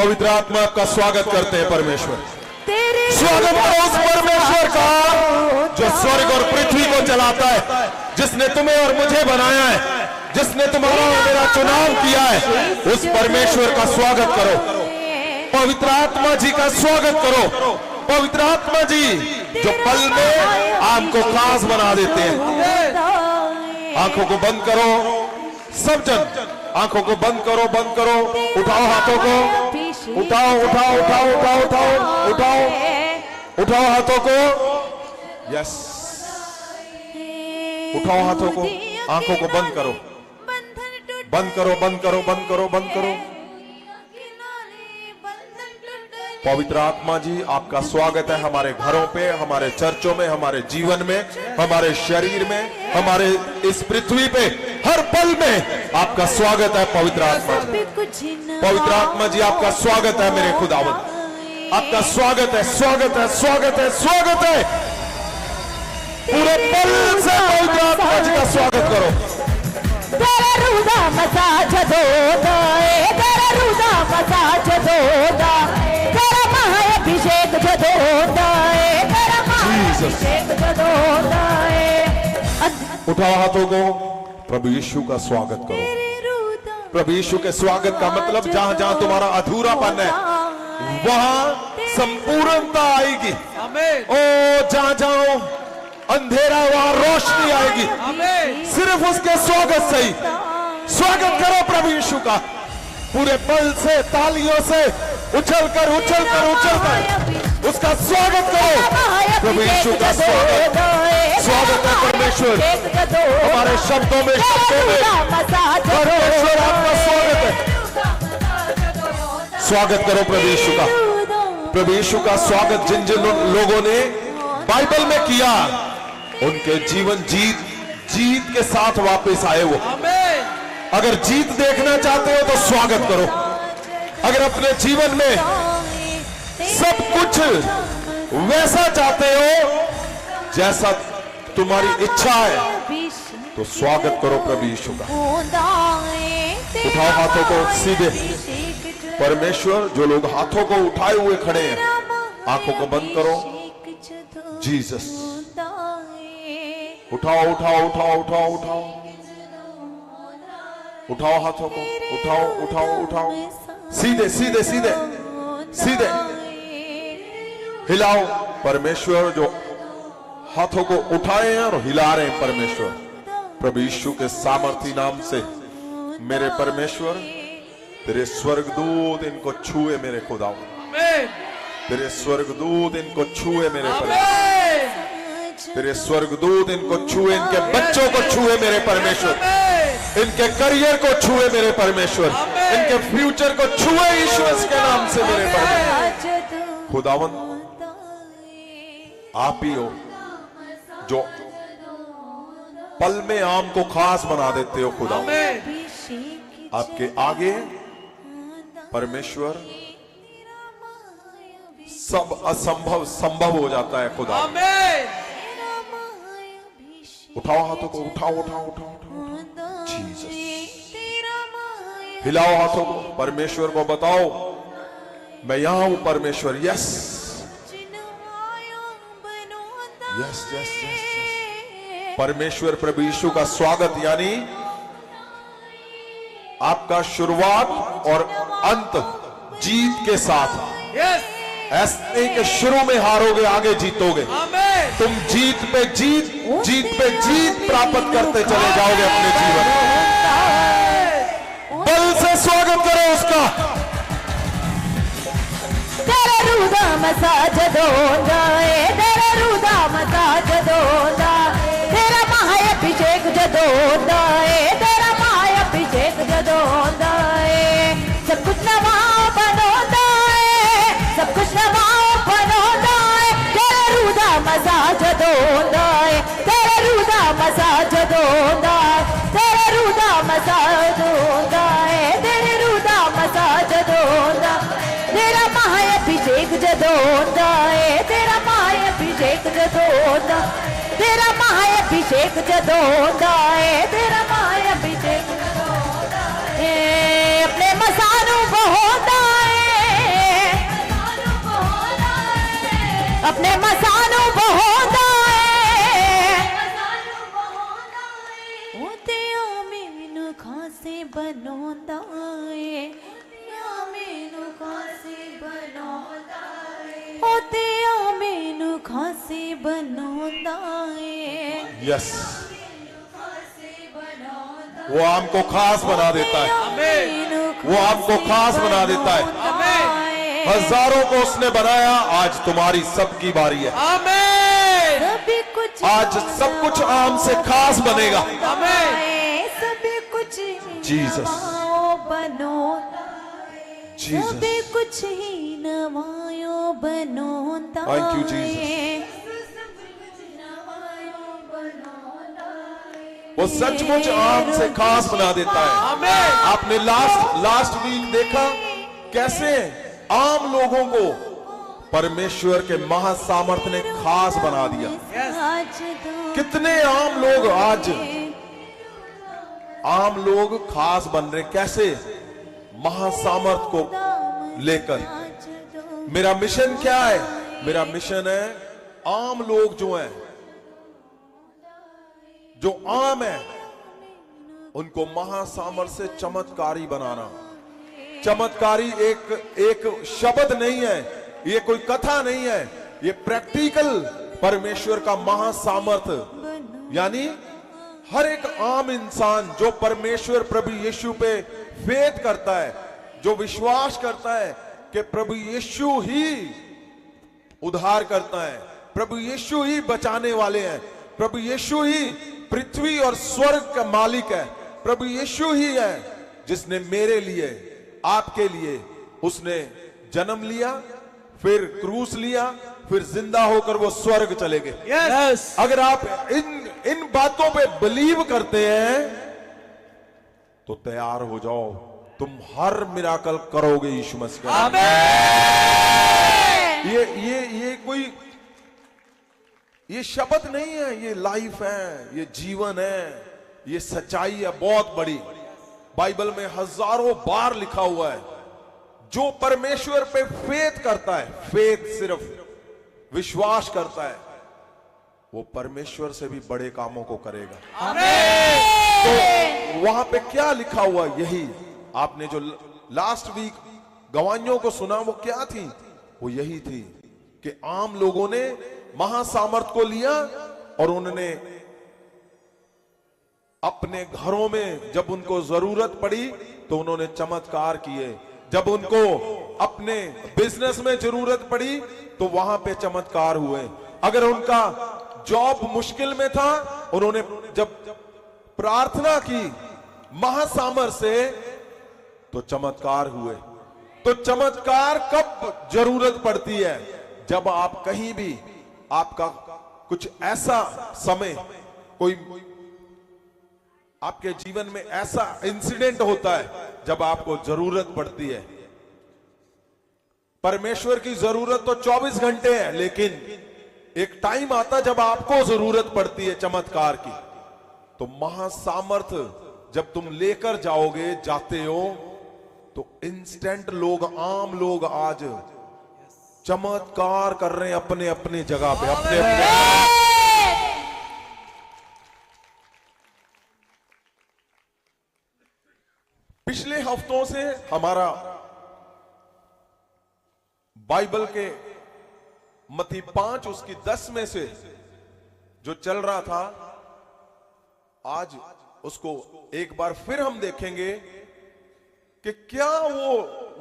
पवित्र आत्मा का स्वागत करते हैं परमेश्वर। स्वागत करो उस परमेश्वर का जो स्वर्ग और पृथ्वी को चलाता है, जिसने तुम्हें और मुझे बनाया है, जिसने तुम्हारा और मेरा चुनाव किया है। उस परमेश्वर का स्वागत करो, पवित्र आत्मा जी का स्वागत करो। पवित्र आत्मा जी जो पल में आम को खास बना देते हैं। आंखों को बंद करो, सब जन आंखों को बंद करो, बंद करो। उठाओ हाथों को, उठाओ उठाओ उठाओ उठाओ उठाओ उठाओ उठाओ हाथों को। यस, उठाओ हाथों को, आंखों को बंद करो, बंद करो, बंद करो, बंद करो, बंद करो। पवित्र आत्मा जी आपका स्वागत है हमारे घरों पे, हमारे चर्चों में, हमारे जीवन में, हमारे शरीर में, हमारे इस पृथ्वी पे हर पल में आपका स्वागत है। पवित्र आत्मा जी, पवित्र आत्मा जी आपका स्वागत है मेरे खुदावंद, आपका स्वागत है, स्वागत है, स्वागत है, स्वागत है। पूरे पल से पवित्र आत्मा जी का स्वागत करो। तेरा रुदा मसाज दोदा, तेरा रुदा मसाज दोदा, तेरा महाअभिषेक जदोदा, तेरा महाअभिषेक जदोदा। उठाओ हाथों को, प्रभु यीशु का स्वागत करो। प्रभु यीशु के स्वागत का मतलब जहां जहां तुम्हारा अधूरापन है वहां संपूर्णता आएगी। ओ जहां जहां अंधेरा वहां रोशनी आएगी। सिर्फ उसके स्वागत से ही। स्वागत करो प्रभु यीशु का पूरे पल से, तालियों से उछल कर उछल कर उछल कर उसका स्वागत करो। प्रभु यीशु का स्वागत, स्वागत है परमेश्वर हमारे शब्दों में, शब्दों में परमेश्वर आपका स्वागत है। स्वागत करो प्रभु यीशु का। प्रभु यीशु का स्वागत जिन जिन लोगों ने बाइबल में किया उनके जीवन जीत के साथ वापस आए वो। अगर जीत देखना चाहते हो तो स्वागत करो। अगर अपने जीवन में सब कुछ वैसा चाहते हो जैसा तुम्हारी इच्छा है तो स्वागत करो प्रभु यीशु का। उठाओ हाथों को सीधे। परमेश्वर जो लोग हाथों को उठाए हुए खड़े हैं आंखों को बंद करो। जीसस, उठाओ उठाओ उठाओ उठाओ उठाओ उठाओ हाथों को, उठाओ उठाओ उठाओ, सीधे सीधे सीधे सीधे हिलाओ। परमेश्वर जो हाथों को उठाए हैं और हिला रहे हैं, परमेश्वर प्रभु यीशु के सामर्थी नाम से मेरे परमेश्वर तेरे स्वर्गदूत इनको छुए मेरे खुदा। तेरे स्वर्गदूत इनको छुए मेरे परमेश्वर। तेरे स्वर्गदूत इनको छुए, इनके बच्चों को छुए मेरे परमेश्वर, इनके करियर को छुए मेरे परमेश्वर, इनके फ्यूचर को छुए यीशु के नाम से मेरे परमेश्वर। खुदावंद आप ही हो जो पल में आम को खास बना देते हो। खुदावंद आपके आगे परमेश्वर सब असंभव संभव हो जाता है। खुदा उठाओ हाथों को, उठाओ उठाओ उठाओ उठाओ। जीसस, हिलाओ हाथों को, परमेश्वर को बताओ मैं यहां हूं परमेश्वर। Yes yes yes yes. परमेश्वर प्रभु यीशु का स्वागत यानी आपका शुरुआत और अंत जीत के साथ। ऐसे नहीं कि शुरू में हारोगे आगे जीतोगे। तुम जीत पे जीत, जीत पे जीत प्राप्त करते चले जाओगे अपने जीवन में। बल से स्वागत करो उसका। तेरा रुदा मसाज दोदा, तेरा रुदा मसाज दोदा, तेरा महाअभिषेक जदोदा, तेरा महाअभिषेक जदोदा। सब कुछ नवा बनोदा है, सब कुछ नवा बनोदा है। तेरा रुदा मसाज दोदा, तेरा रुदा मसाज दोदा, तेरा रुदा मसाज दोदा, तेरे रुदा मसाज दोदा। तेरा महाअभिषेक जदोदा, तेरा महाअभिषेक जदोदा, तेरा महाअभिषेक जदोदा, तेरा महाअभिषेक जदोदा। अपने मसानों को होता है अपने मसानू बहोंदा है ते मैनू खांसी बनोंदा है मैनू खांसी बनोंदा है ते मैनू खांसी बनोंदा है। यस, वो आम को खास बना देता है, वो आपको खास बना देता है। हजारों को उसने बनाया, आज तुम्हारी सबकी बारी है। आज सब कुछ आम से खास बनेगा। सभी कुछ जीसस, बनो जीसस, कुछ ही नवायो बनोंदा। Thank you Jesus. वो सचमुच आम से खास बना देता है। आपने लास्ट वीक देखा कैसे आम लोगों को परमेश्वर के महासामर्थ ने खास बना दिया। कितने आम लोग खास बन रहे, कैसे? महासामर्थ को लेकर। मेरा मिशन क्या है? मेरा मिशन है आम लोग जो हैं, जो आम है, उनको महासामर्थ से चमत्कारी बनाना। चमत्कारी एक शब्द नहीं है, ये कोई कथा नहीं है, ये प्रैक्टिकल परमेश्वर का महासामर्थ। यानी हर एक आम इंसान जो परमेश्वर प्रभु यीशु पे फेथ करता है, जो विश्वास करता है कि प्रभु यीशु ही उद्धार करता है, प्रभु यीशु ही बचाने वाले हैं, प्रभु यीशु ही पृथ्वी और स्वर्ग का मालिक है, प्रभु यीशु ही है जिसने मेरे लिए, आपके लिए उसने जन्म लिया, फिर क्रूस लिया, फिर जिंदा होकर वो स्वर्ग चले गए। Yes. अगर आप इन बातों पे बिलीव करते हैं तो तैयार हो जाओ, तुम हर मिराकल करोगे यीशु मसीह के नाम में। ये कोई ये शब्द नहीं है, ये लाइफ है, ये जीवन है, ये सच्चाई है बहुत बड़ी। बाइबल में हजारों बार लिखा हुआ है, जो परमेश्वर पे फेथ करता है, फेथ सिर्फ विश्वास करता है, वो परमेश्वर से भी बड़े कामों को करेगा। तो वहां पे क्या लिखा हुआ? यही आपने जो लास्ट वीक गवाहियों को सुना, वो क्या थी? वो यही थी कि आम लोगों ने महासामर्थ को लिया और उन्होंने अपने घरों में जब उनको जरूरत पड़ी तो उन्होंने चमत्कार किए, जब उनको अपने बिजनेस में जरूरत पड़ी तो वहां पे चमत्कार हुए, अगर उनका जॉब मुश्किल में था उन्होंने जब प्रार्थना की महासामर्थ से तो चमत्कार हुए। तो चमत्कार कब जरूरत पड़ती है? जब आप कहीं भी, आपका कुछ ऐसा समय, कोई आपके जीवन में ऐसा इंसिडेंट होता है जब आपको जरूरत पड़ती है। परमेश्वर की जरूरत तो 24 घंटे है, लेकिन एक टाइम आता जब आपको जरूरत पड़ती है चमत्कार की। तो महासामर्थ जब तुम लेकर जाओगे, जाते हो, तो इंस्टेंट लोग, आम लोग आज चमत्कार कर रहे हैं अपने अपने जगह पे, अपने अपने। पिछले हफ्तों से हमारा बाइबल के मत्ती 5 उसकी 10 में से जो चल रहा था, आज उसको एक बार फिर हम देखेंगे कि क्या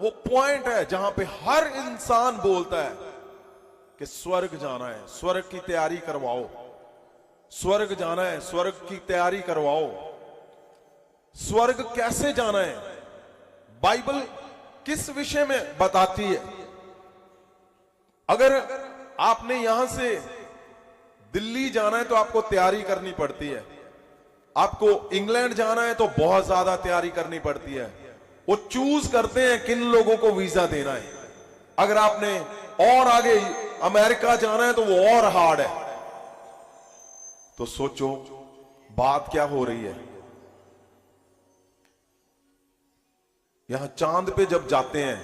वो पॉइंट है जहां पे हर इंसान बोलता है कि स्वर्ग जाना है, स्वर्ग की तैयारी करवाओ, स्वर्ग जाना है, स्वर्ग की तैयारी करवाओ। स्वर्ग कैसे जाना है? बाइबल किस विषय में बताती है? अगर आपने यहां से दिल्ली जाना है तो आपको तैयारी करनी पड़ती है, आपको इंग्लैंड जाना है तो बहुत ज्यादा तैयारी करनी पड़ती है। वो चूज करते हैं किन लोगों को वीजा देना है। अगर आपने और आगे अमेरिका जाना है तो वो और हार्ड है। तो सोचो बात क्या हो रही है। यहां चांद पे जब जाते हैं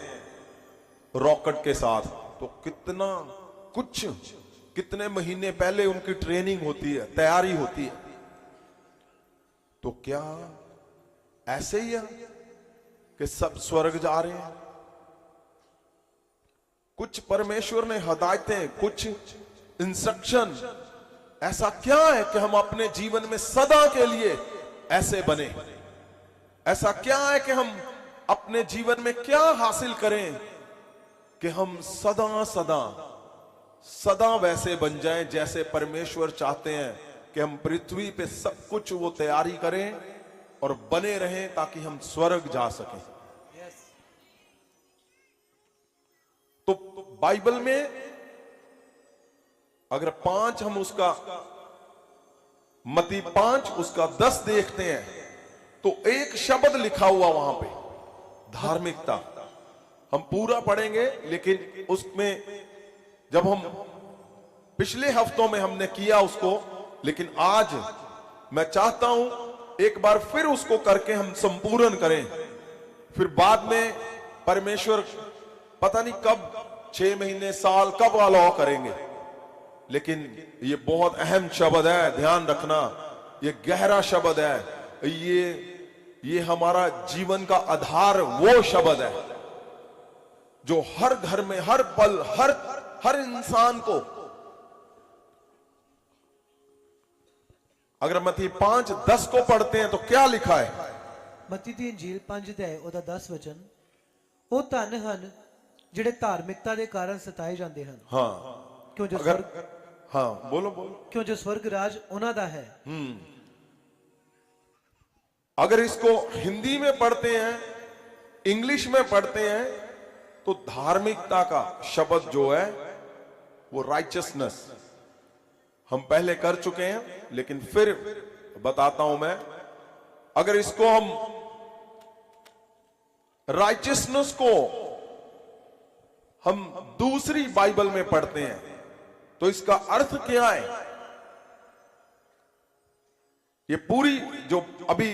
रॉकेट के साथ तो कितना कुछ कितने महीने पहले उनकी ट्रेनिंग होती है, तैयारी होती है। तो क्या ऐसे ही है कि सब स्वर्ग जा रहे हैं? कुछ परमेश्वर ने हदायतें, कुछ इंस्ट्रक्शन, ऐसा क्या है कि हम अपने जीवन में सदा के लिए ऐसे बने? ऐसा क्या है कि हम अपने जीवन में क्या हासिल करें कि हम सदा सदा सदा वैसे बन जाएं जैसे परमेश्वर चाहते हैं कि हम पृथ्वी पे सब कुछ वो तैयारी करें और बने रहें ताकि हम स्वर्ग जा सकें। तो बाइबल में अगर 5 हम उसका मत्ती 5 उसका 10 देखते हैं तो एक शब्द लिखा हुआ वहां पे, धार्मिकता। हम पूरा पढ़ेंगे, लेकिन उसमें जब हम पिछले हफ्तों में हमने किया उसको, लेकिन आज मैं चाहता हूं एक बार फिर उसको करके हम संपूर्ण करें। फिर बाद में परमेश्वर पता नहीं कब, 6 महीने, साल कब अलाउ करेंगे, लेकिन ये बहुत अहम शब्द है, ध्यान रखना। ये गहरा शब्द है, ये हमारा जीवन का आधार वो शब्द है जो हर घर में, हर पल, हर इंसान को, अगर मत्ती 5:10 को पढ़ते हैं तो क्या लिखा है? ਮਤੀ ਦੀ ਇੰਜੀਲ 5 ਅਧਿਆਇ ਉਹਦਾ 10 ਵਚਨ, ਉਹ ਧਨ ਹਨ ਜਿਹੜੇ ਧਾਰਮਿਕਤਾ ਦੇ ਕਾਰਨ ਸਤਾਏ ਜਾਂਦੇ ਹਨ। हाँ, ਕਿਉਂ ਜੋ अगर, स्वर्ग हाँ बोलो बोलो। ਕਿਉਂ ਜੋ स्वर्ग ਰਾਜ ਉਹਨਾਂ ਦਾ ਹੈ। अगर इसको हिंदी में पढ़ते हैं, इंग्लिश में पढ़ते हैं, तो धार्मिकता का शब्द जो है वो राइचसनेस, हम पहले कर चुके हैं, लेकिन फिर बताता हूं मैं। अगर इसको हम राइचसनेस को हम दूसरी बाइबल में पढ़ते हैं तो इसका अर्थ क्या है? ये पूरी जो अभी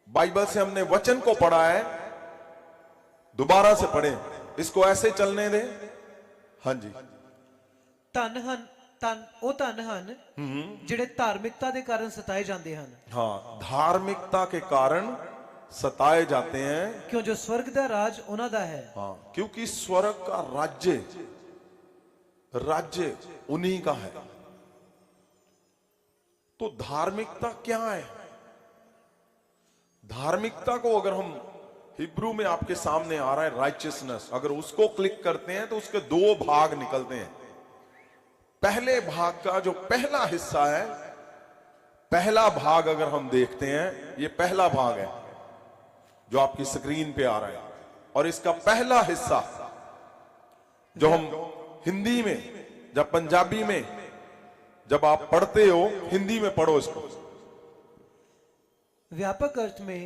बाइबल से हमने वचन को पढ़ा है, दोबारा से पढ़ें, इसको ऐसे चलने दें। हाँ जी। ਧਨ ਹਨ, ਉਹ ਧਨ ਹਨ ਜਿਹੜੇ ਧਾਰਮਿਕਤਾ ਦੇ ਕਾਰਨ ਸਤਾਏ ਜਾਂਦੇ ਹਨ। हाँ, धार्मिकता के कारण सताए जाते हैं। ਕਿਉਂ ਜੋ स्वर्ग ਦਾ ਰਾਜ ਉਹਨਾਂ ਦਾ है। हाँ, क्योंकि स्वर्ग का राज्य उन्हीं का है। तो धार्मिकता क्या है? धार्मिकता को अगर हम हिब्रू में आपके सामने आ रहा है राइचियसनेस, अगर उसको क्लिक करते हैं तो उसके 2 भाग निकलते हैं। पहले भाग का जो पहला हिस्सा है, पहला भाग अगर हम देखते हैं, ये पहला भाग है जो आपकी स्क्रीन पे आ रहा है, और इसका पहला हिस्सा जो हम हिंदी में, जब पंजाबी में जब आप पढ़ते हो, हिंदी में पढ़ो इसको। व्यापक अर्थ में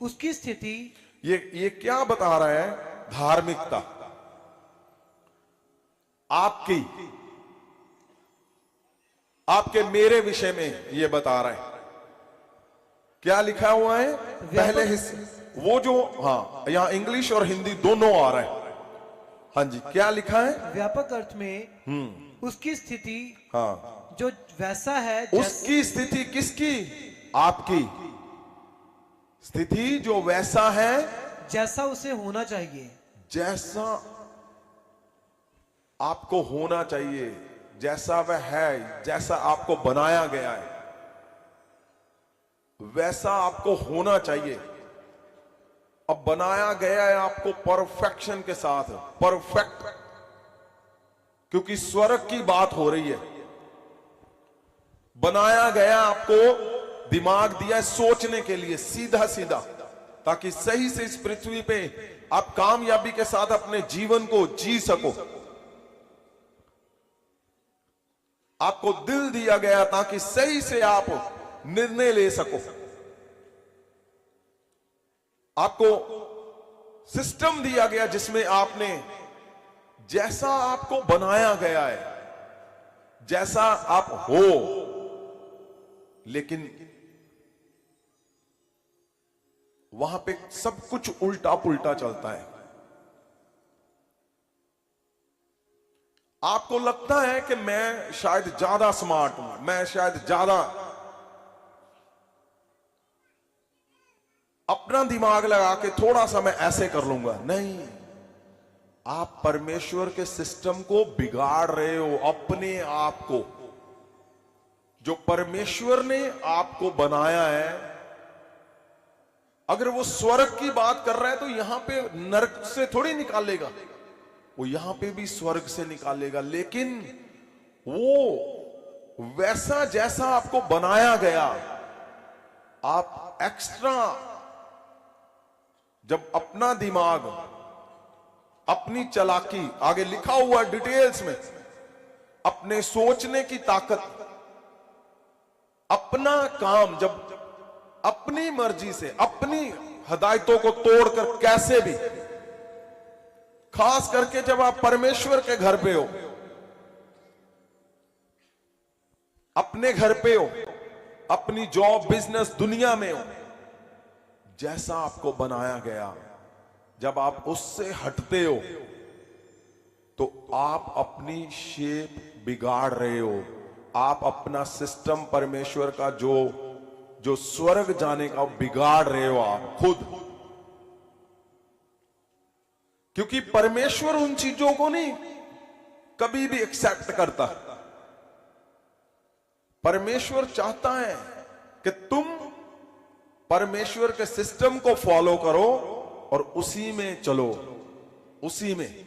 उसकी स्थिति, ये क्या बता रहा है? धार्मिकता आपके मेरे विषय में ये बता रहा है। क्या लिखा हुआ है पहले हिस्से, वो जो, हाँ यहां इंग्लिश और हिंदी दोनों आ रहा है। हाँ जी, क्या लिखा है? व्यापक अर्थ में उसकी स्थिति, हाँ, जो वैसा है उसकी स्थिति किसकी? आपकी स्थिति जो वैसा है जैसा उसे होना चाहिए, जैसा आपको होना चाहिए, जैसा वह है, जैसा आपको बनाया गया है वैसा आपको होना चाहिए। अब बनाया गया है आपको परफेक्शन के साथ, परफेक्ट, क्योंकि स्वर्ग की बात हो रही है। बनाया गया, आपको दिमाग दिया है सोचने के लिए, सीधा सीधा, ताकि सही से इस पृथ्वी पे आप कामयाबी के साथ अपने जीवन को जी सको। आपको दिल दिया गया ताकि सही से आप निर्णय ले सको। आपको सिस्टम दिया गया जिसमें आपने, जैसा आपको बनाया गया है, जैसा आप हो, लेकिन वहां पे सब कुछ उल्टा पुल्टा चलता है। आपको लगता है कि मैं शायद ज्यादा स्मार्ट हूं, मैं शायद ज्यादा अपना दिमाग लगा के थोड़ा सा मैं ऐसे कर लूंगा। नहीं, आप परमेश्वर के सिस्टम को बिगाड़ रहे हो, अपने आप को। जो परमेश्वर ने आपको बनाया है, अगर वो स्वर्ग की बात कर रहा है तो यहां पे नरक से थोड़ी निकालेगा, वो यहां पे भी स्वर्ग से निकालेगा। लेकिन वो वैसा जैसा आपको बनाया गया, आप एक्स्ट्रा जब अपना दिमाग, अपनी चालाकी, आगे लिखा हुआ डिटेल्स में, अपने सोचने की ताकत, अपना काम जब अपनी मर्जी से, अपनी हदायतों को तोड़कर कैसे भी, खास करके जब आप परमेश्वर के घर पे हो, अपने घर पे हो, अपनी जॉब, बिजनेस, दुनिया में हो, जैसा आपको बनाया गया, जब आप उससे हटते हो तो आप अपनी शेप बिगाड़ रहे हो। आप अपना सिस्टम, परमेश्वर का जो स्वर्ग जाने का, बिगाड़ रहे हो आप खुद। क्योंकि परमेश्वर उन चीजों को नहीं कभी भी एक्सेप्ट करता। परमेश्वर चाहता है कि तुम परमेश्वर के सिस्टम को फॉलो करो और उसी में चलो, उसी में।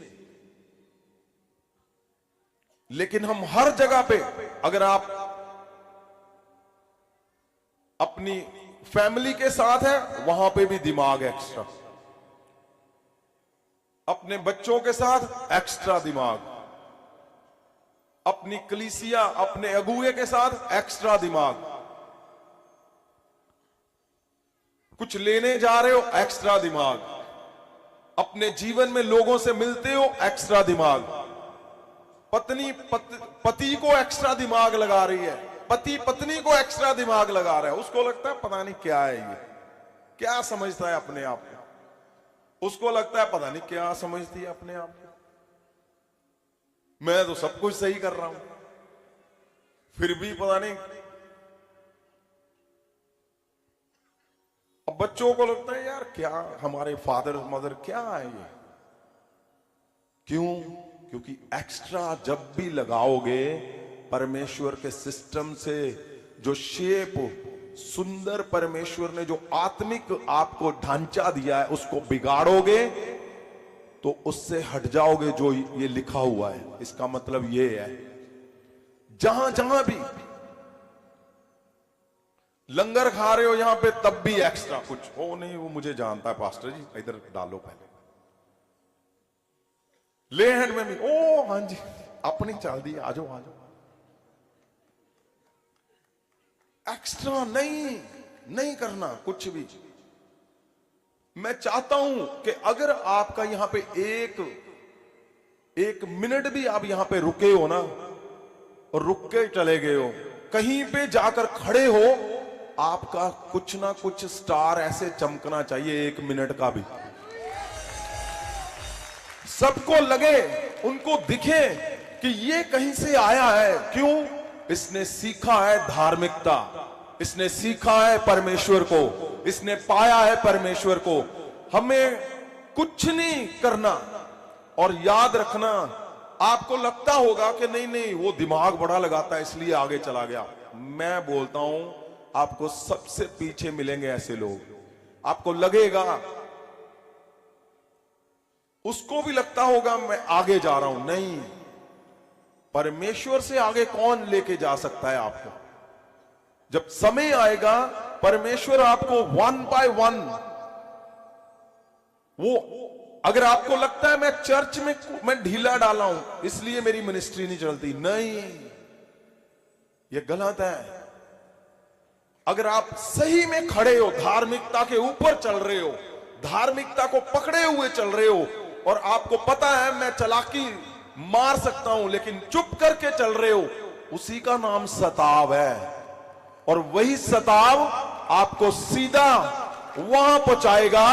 लेकिन हम हर जगह पे, अगर आप अपनी फैमिली के साथ है, वहां पे भी दिमाग एक्स्ट्रा, अपने बच्चों के साथ एक्स्ट्रा दिमाग, अपनी कलीसिया, अपने अगुए के साथ एक्स्ट्रा दिमाग, कुछ लेने जा रहे हो एक्स्ट्रा दिमाग, अपने जीवन में लोगों से मिलते हो एक्स्ट्रा दिमाग, पत्नी पति को एक्स्ट्रा दिमाग लगा रही है, पति पत्नी को एक्स्ट्रा दिमाग लगा रहा है। उसको लगता है पता नहीं क्या है ये, क्या समझता है अपने आप को, उसको लगता है पता नहीं क्या समझती है अपने आप को, मैं तो सब कुछ सही कर रहा हूं, फिर भी पता नहीं। अब बच्चों को लगता है यार क्या हमारे फादर मदर क्या है ये, क्यों? क्योंकि एक्स्ट्रा जब भी लगाओगे, परमेश्वर के सिस्टम से जो शेप, सुंदर परमेश्वर ने जो आत्मिक आपको ढांचा दिया है, उसको बिगाड़ोगे तो उससे हट जाओगे जो ये लिखा हुआ है। इसका मतलब ये है, जहां जहां भी लंगर खा रहे हो यहां पे, तब भी एक्स्ट्रा कुछ हो नहीं, वो मुझे जानता है पास्टर जी, इधर डालो पहले, ले हैंड में भी, ओ हां जी अपनी चल दी, आ जाओ आ जाओ। एक्स्ट्रा नहीं करना कुछ भी। मैं चाहता हूं कि अगर आपका यहां पे एक मिनट भी आप यहां पे रुके हो ना, और रुक के चले गए हो, कहीं पे जाकर खड़े हो, आपका कुछ ना कुछ स्टार ऐसे चमकना चाहिए, 1 मिनट का भी। सबको लगे, उनको दिखे कि ये कहीं से आया है। क्यों? इसने सीखा है धार्मिकता, इसने सीखा है परमेश्वर को, इसने पाया है परमेश्वर को। हमें कुछ नहीं करना। और याद रखना, आपको लगता होगा कि नहीं वो दिमाग बड़ा लगाता है इसलिए आगे चला गया। मैं बोलता हूं, आपको सबसे पीछे मिलेंगे ऐसे लोग। आपको लगेगा, उसको भी लगता होगा मैं आगे जा रहा हूं। नहीं, परमेश्वर से आगे कौन लेके जा सकता है आपको? जब समय आएगा, परमेश्वर आपको 1 by 1, वो अगर आपको लगता है मैं चर्च में मैं ढीला डाला हूं इसलिए मेरी मिनिस्ट्री नहीं चलती, नहीं, ये गलत है। अगर आप सही में खड़े हो, धार्मिकता के ऊपर चल रहे हो, धार्मिकता को पकड़े हुए चल रहे हो, और आपको पता है मैं चालाकी मार सकता हूं लेकिन चुप करके चल रहे हो, उसी का नाम सताव है। और वही सताव आपको सीधा वहां पहुंचाएगा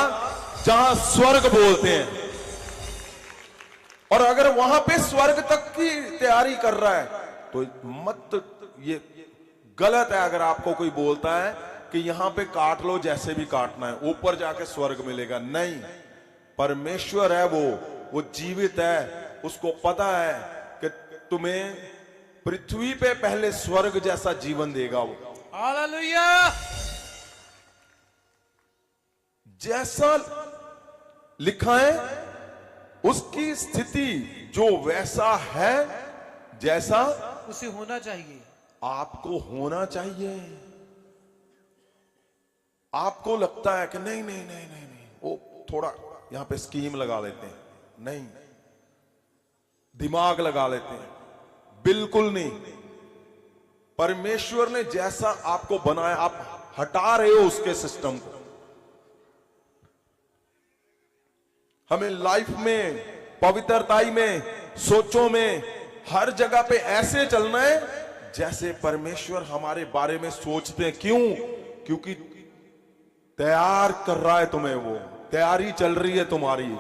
जहां स्वर्ग बोलते हैं। और अगर वहां पे स्वर्ग तक की तैयारी कर रहा है तो मत, ये गलत है अगर आपको कोई बोलता है कि यहां पे काट लो जैसे भी काटना है, ऊपर जाके स्वर्ग मिलेगा। नहीं, परमेश्वर है वो जीवित है, उसको पता है कि तुम्हें पृथ्वी पे पहले स्वर्ग जैसा जीवन देगा वो। हालेलुया। जैसा लिखा है उसकी स्थिति जो वैसा है जैसा उसे होना चाहिए। आपको होना चाहिए। आपको लगता है कि नहीं नहीं नहीं नहीं नहीं, वो थोड़ा यहां पे स्कीम लगा लेते हैं, नहीं, दिमाग लगा लेते हैं, बिल्कुल नहीं। परमेश्वर ने जैसा आपको बनाया, आप हटा रहे हो उसके सिस्टम को। हमें लाइफ में, पवित्रताई में, सोचों में, हर जगह पे ऐसे चलना है जैसे परमेश्वर हमारे बारे में सोचते हैं। क्यों? क्योंकि तैयार कर रहा है तुम्हें, वो तैयारी चल रही है तुम्हारी।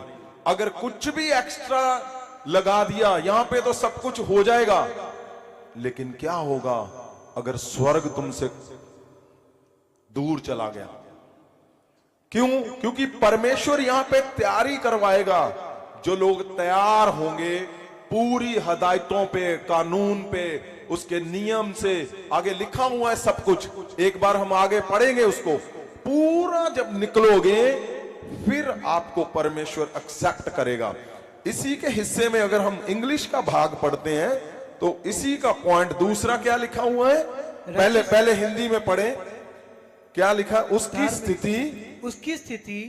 अगर कुछ भी एक्स्ट्रा लगा दिया यहां पे तो सब कुछ हो जाएगा, लेकिन क्या होगा अगर स्वर्ग तुमसे दूर चला गया? क्यों? क्योंकि परमेश्वर यहां पे तैयारी करवाएगा। जो लोग तैयार होंगे पूरी हदायतों पे, कानून पे, उसके नियम से, आगे लिखा हुआ है सब कुछ, एक बार हम आगे पढ़ेंगे उसको पूरा। जब निकलोगे फिर आपको परमेश्वर एक्सेप्ट करेगा। इसी के हिस्से में अगर हम इंग्लिश का भाग पढ़ते हैं तो इसी का पॉइंट दूसरा क्या लिखा हुआ है, पहले हिंदी में पढ़े। क्या लिखा? उसकी स्थिति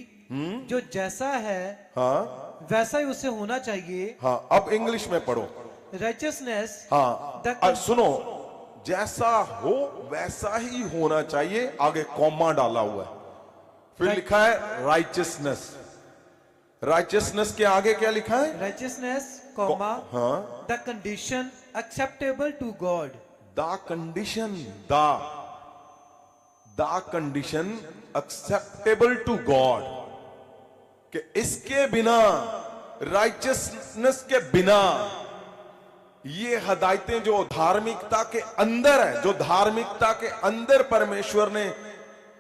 जो जैसा है, हाँ, वैसा ही उसे होना चाहिए। हाँ, अब इंग्लिश में पढ़ो। राइचियसनेस, हाँ, और सुनो, जैसा हो वैसा ही होना चाहिए, आगे कॉमा डाला हुआ है, फिर लिखा है राइचियसनेस। राइचियसनेस के आगे क्या लिखा है? राइचियसनेस, कॉमा, हाँ, the condition acceptable to God. The condition, the condition acceptable to God, कि इसके बिना, राइचियसनेस के बिना, ये हदायतें जो धार्मिकता के अंदर है, जो धार्मिकता के अंदर परमेश्वर ने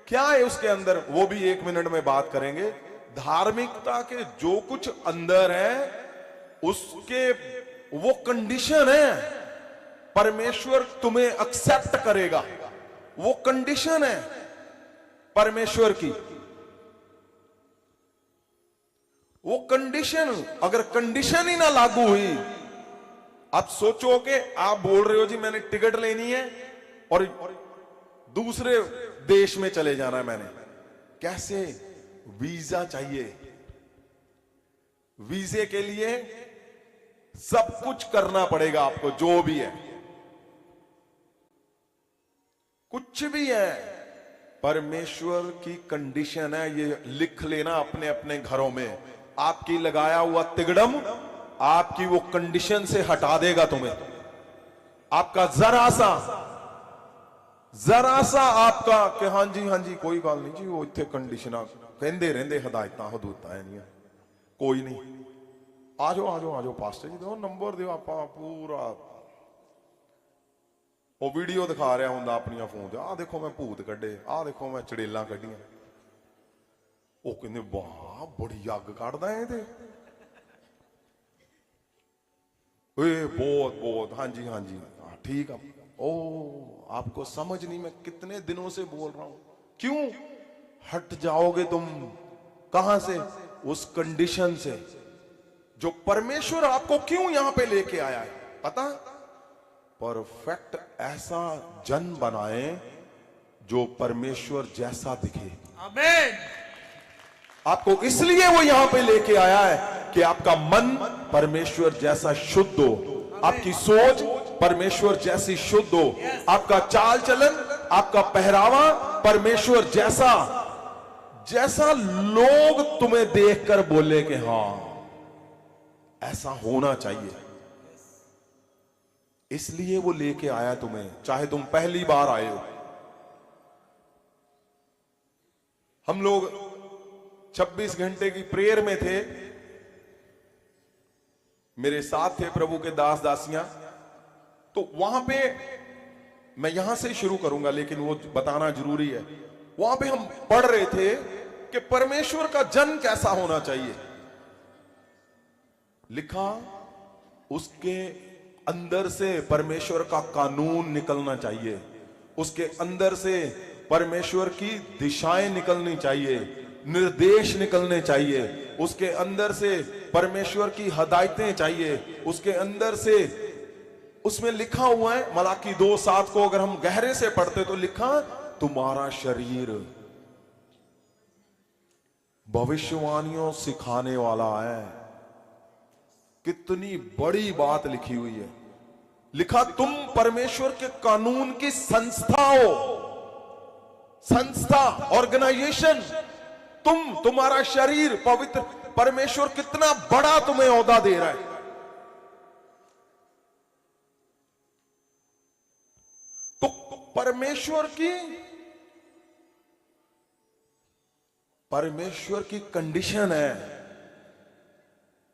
क्या है उसके अंदर, वो भी 1 मिनट में बात करेंगे। धार्मिकता के जो कुछ अंदर है उसके वो कंडीशन है, परमेश्वर तुम्हें एक्सेप्ट करेगा, वो कंडीशन है परमेश्वर की। वो कंडीशन, अगर कंडीशन ही ना लागू हुई, आप सोचो कि आप बोल रहे हो जी मैंने टिकट लेनी है और दूसरे देश में चले जाना है मैंने, कैसे? वीजा चाहिए, वीजे के लिए सब कुछ करना पड़ेगा आपको, जो भी है, कुछ भी है, परमेश्वर की कंडीशन है। ये लिख लेना अपने अपने घरों में। आपकी लगाया हुआ तिगड़म आपकी वो कंडीशन से हटा देगा तुम्हें। आपका जरा सा आपका कि हाँ जी कोई गल नहीं जी, वो इतने कंडीशन कहते रहते, हदायत हदूत नहीं, कोई नहीं, आ जाओ पास्टर जी, दो नंबर दो, आप पूरा वो वीडियो दिखा रहा होंगे अपनी फोन से, आ देखो मैं भूत कड्डे, आ देखो मैं चड़ेल कड्डियां, वो कहते वाह बड़ी अग कढ़दा है ते, बहुत हाँ जी ठीक है। ओ आपको समझ नहीं, मैं कितने दिनों से बोल रहा हूं। क्यों हट जाओगे तुम? कहां से? उस कंडीशन से जो परमेश्वर आपको क्यों यहां पे लेके आया है, पता? परफेक्ट ऐसा जन बनाए जो परमेश्वर जैसा दिखे। आमीन। आपको इसलिए वो यहां पे लेके आया है कि आपका मन परमेश्वर जैसा शुद्ध हो, आपकी सोच परमेश्वर जैसी शुद्ध हो, आपका चाल चलन, आपका पहरावा परमेश्वर जैसा लोग तुम्हें देखकर बोले कि हां ऐसा होना चाहिए। इसलिए वो लेके आया तुम्हें, चाहे तुम पहली बार आए हो। हम लोग 26 घंटे की प्रेयर में थे, मेरे साथ थे प्रभु के दास दासियां, तो वहां पे मैं यहां से शुरू करूंगा लेकिन वो बताना जरूरी है। वहां पे हम पढ़ रहे थे कि परमेश्वर का जन कैसा होना चाहिए। लिखा उसके अंदर से परमेश्वर का कानून निकलना चाहिए, उसके अंदर से परमेश्वर की दिशाएं निकलनी चाहिए, निर्देश निकलने चाहिए, उसके अंदर से परमेश्वर की हदायतें चाहिए, उसके अंदर से। उसमें लिखा हुआ है मलाकी 2:7 को अगर हम गहरे से पढ़ते तो लिखा तुम्हारा शरीर भविष्यवाणियों सिखाने वाला है। कितनी बड़ी बात लिखी हुई है। लिखा तुम परमेश्वर के कानून की संस्था हो, संस्था, ऑर्गेनाइजेशन। तुम्हारा शरीर पवित्र, परमेश्वर कितना बड़ा तुम्हें ओहदा दे रहा है। तो परमेश्वर की कंडीशन है,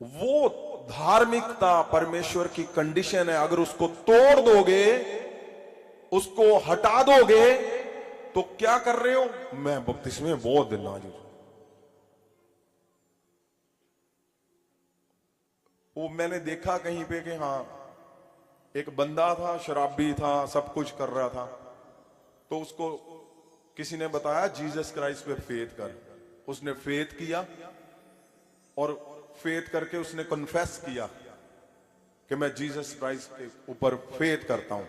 वो धार्मिकता परमेश्वर की कंडीशन है। अगर उसको तोड़ दोगे, उसको हटा दोगे, तो क्या कर रहे हो? मैं बपतिस्मे बहुत दिन नाजुक, वो मैंने देखा कहीं पे कि हाँ एक बंदा था, शराबी था, सब कुछ कर रहा था, तो उसको किसी ने बताया जीसस क्राइस्ट पे फेथ कर। उसने फेथ किया और फेथ करके उसने कन्फेस किया कि मैं जीसस क्राइस्ट के ऊपर फेथ करता हूं,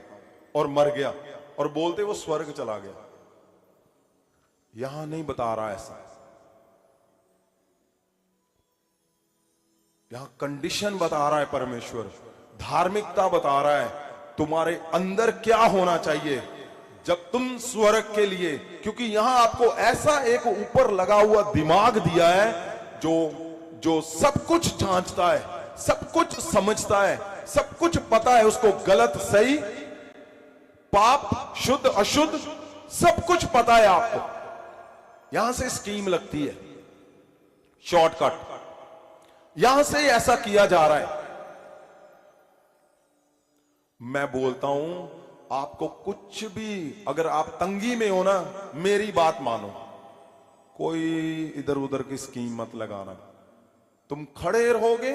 और मर गया, और बोलते वो स्वर्ग चला गया। यहां नहीं बता रहा ऐसा, यहां कंडीशन बता रहा है परमेश्वर, धार्मिकता बता रहा है तुम्हारे अंदर क्या होना चाहिए जब तुम स्वर्ग के लिए। क्योंकि यहां आपको ऐसा एक ऊपर लगा हुआ दिमाग दिया है जो सब कुछ जांचता है, सब कुछ समझता है, सब कुछ पता है उसको, गलत सही, पाप शुद्ध अशुद्ध, सब कुछ पता है आपको। यहां से स्कीम लगती है, शॉर्टकट, यहां से ऐसा किया जा रहा है। मैं बोलता हूं आपको कुछ भी, अगर आप तंगी में हो ना, मेरी बात मानो, कोई इधर उधर की स्कीम मत लगाना। तुम खड़े रहोगे,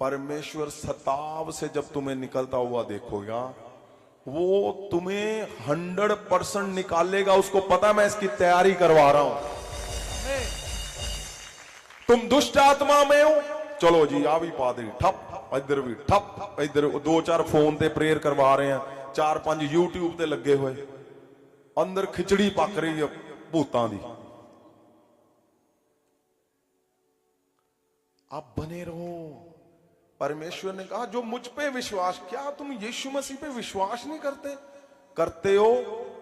परमेश्वर सताव से जब तुम्हें निकलता हुआ देखोगा, वो तुम्हें 100% निकालेगा। उसको पता मैं इसकी तैयारी करवा रहा हूं। तुम दुष्ट आत्मा में हो, चलो जी आ भी पादरी ठप, इधर भी ठप, इधर 2-4 फोन ते प्रेयर करवा रहे हैं, 4-5 यूट्यूब ते लगे हुए, अंदर खिचड़ी पक रही है भूतां दी। आप बने रहो। परमेश्वर ने कहा जो मुझ पे विश्वास, क्या तुम यीशु मसीह पे विश्वास नहीं करते हो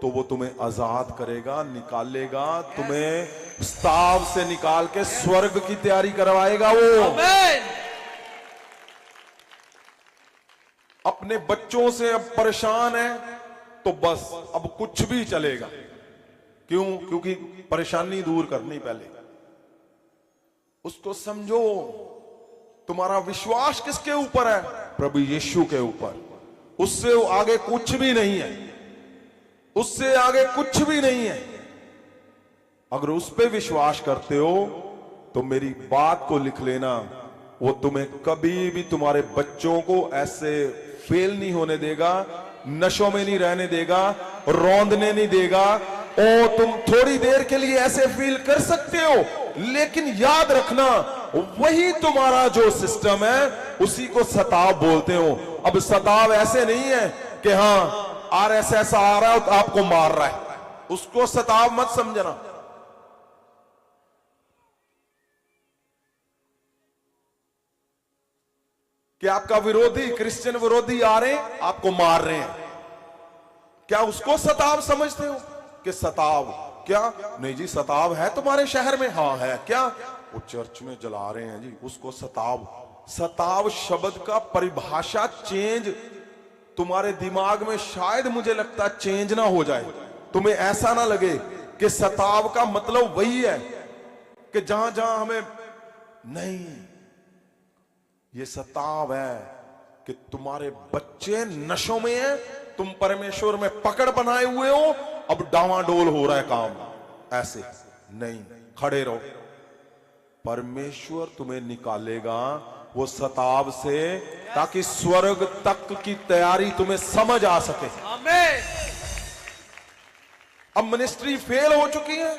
तो वो तुम्हें आजाद करेगा, निकालेगा, तुम्हें स्ताव से निकाल के स्वर्ग की तैयारी करवाएगा वो। अपने बच्चों से अब परेशान है तो बस अब कुछ भी चलेगा। क्यों? क्योंकि परेशानी दूर करनी पहले। उसको समझो, तुम्हारा विश्वास किसके ऊपर है? प्रभु यीशु के ऊपर। उससे आगे कुछ भी नहीं है, उससे आगे कुछ भी नहीं है। अगर उस पे विश्वास करते हो तो मेरी बात को लिख लेना, वो तुम्हें कभी भी, तुम्हारे बच्चों को ऐसे फेल नहीं होने देगा, नशों में नहीं रहने देगा, रौंदने नहीं देगा। ओ तुम थोड़ी देर के लिए ऐसे फील कर सकते हो, लेकिन याद रखना वही तुम्हारा जो सिस्टम है उसी को सताव बोलते हो। अब सताव ऐसे नहीं है कि हाँ RSS आ रहा है तो आपको मार रहा है, उसको सताव मत समझना। कि आपका विरोधी, क्रिश्चियन विरोधी आ रहे हैं, आपको मार रहे हैं, क्या उसको सताव समझते हो? कि सताव क्या? नहीं जी, सताव है तुम्हारे शहर में? हाँ है। क्या? वो चर्च में जला रहे हैं जी, उसको सताव। सताव शब्द का परिभाषा चेंज तुम्हारे दिमाग में, शायद मुझे लगता चेंज ना हो जाए, तुम्हें ऐसा ना लगे कि सताव का मतलब वही है कि जहां जहां हमें नहीं। ये सताव है कि तुम्हारे बच्चे नशों में हैं, तुम परमेश्वर में पकड़ बनाए हुए हो, अब डावाडोल हो रहा है काम। ऐसे नहीं, खड़े रहो। परमेश्वर तुम्हें निकालेगा वो सताव से, ताकि स्वर्ग तक की तैयारी तुम्हें समझ आ सके। आमीन। अब मिनिस्ट्री फेल हो चुकी है।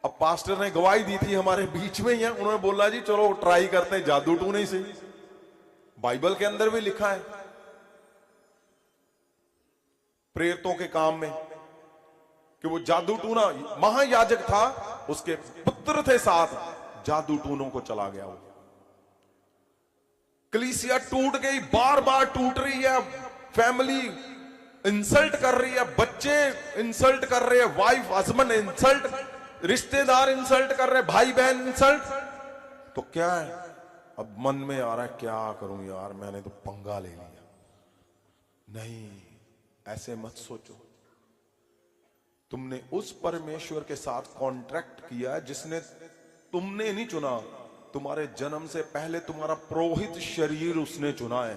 अब पास्टर ने गवाही दी थी, हमारे बीच में ही है, उन्होंने बोला जी चलो ट्राई करते हैं जादू टूने से। बाइबल के अंदर भी लिखा है प्रेरितों के काम में कि वो जादू टूना, महायाजक था, उसके पुत्र थे साथ, जादू टूनों को चला गया वो। कलीसिया टूट गई, बार बार टूट रही है, फैमिली इंसल्ट कर रही है, बच्चे इंसल्ट कर रहे हैं, वाइफ हस्बैंड इंसल्ट, रिश्तेदार इंसल्ट कर रहे हैं, भाई बहन इंसल्ट। तो क्या है, अब मन में आ रहा है क्या करूं यार, मैंने तो पंगा ले लिया। नहीं, ऐसे मत सोचो। तुमने उस परमेश्वर के साथ कॉन्ट्रैक्ट किया जिसने, तुमने नहीं चुना, तुम्हारे जन्म से पहले तुम्हारा पुरोहित शरीर उसने चुना है।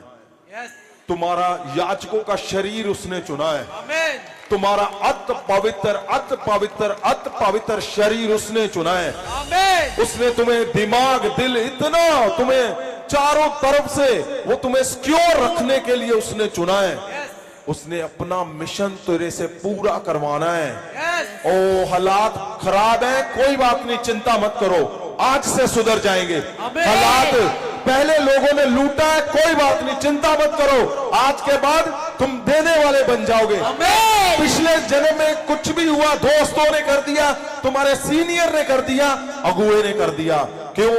यस। तुम्हारा याजकों का शरीर उसने चुना है। आमीन। तुम्हारा अति पवित्र अति पवित्र अति पवित्र शरीर उसने चुना है। आमीन। उसने तुम्हें दिमाग दिल इतना, तुम्हें चारों तरफ से वो तुम्हें सिक्योर रखने के लिए उसने चुना है। यस। उसने अपना मिशन तेरे से पूरा करवाना है। यस। ओ हालात खराब है, कोई बात नहीं, चिंता मत करो, आज से सुधर जाएंगे। आमीन। हालात पहले लोगों ने लूटा है, कोई बात नहीं, चिंता मत करो, आज के बाद तुम देने वाले बन जाओगे। आमीन। पिछले जन्म में कुछ भी हुआ, दोस्तों ने कर दिया, तुम्हारे सीनियर ने कर दिया, अगुए ने कर दिया, क्यों?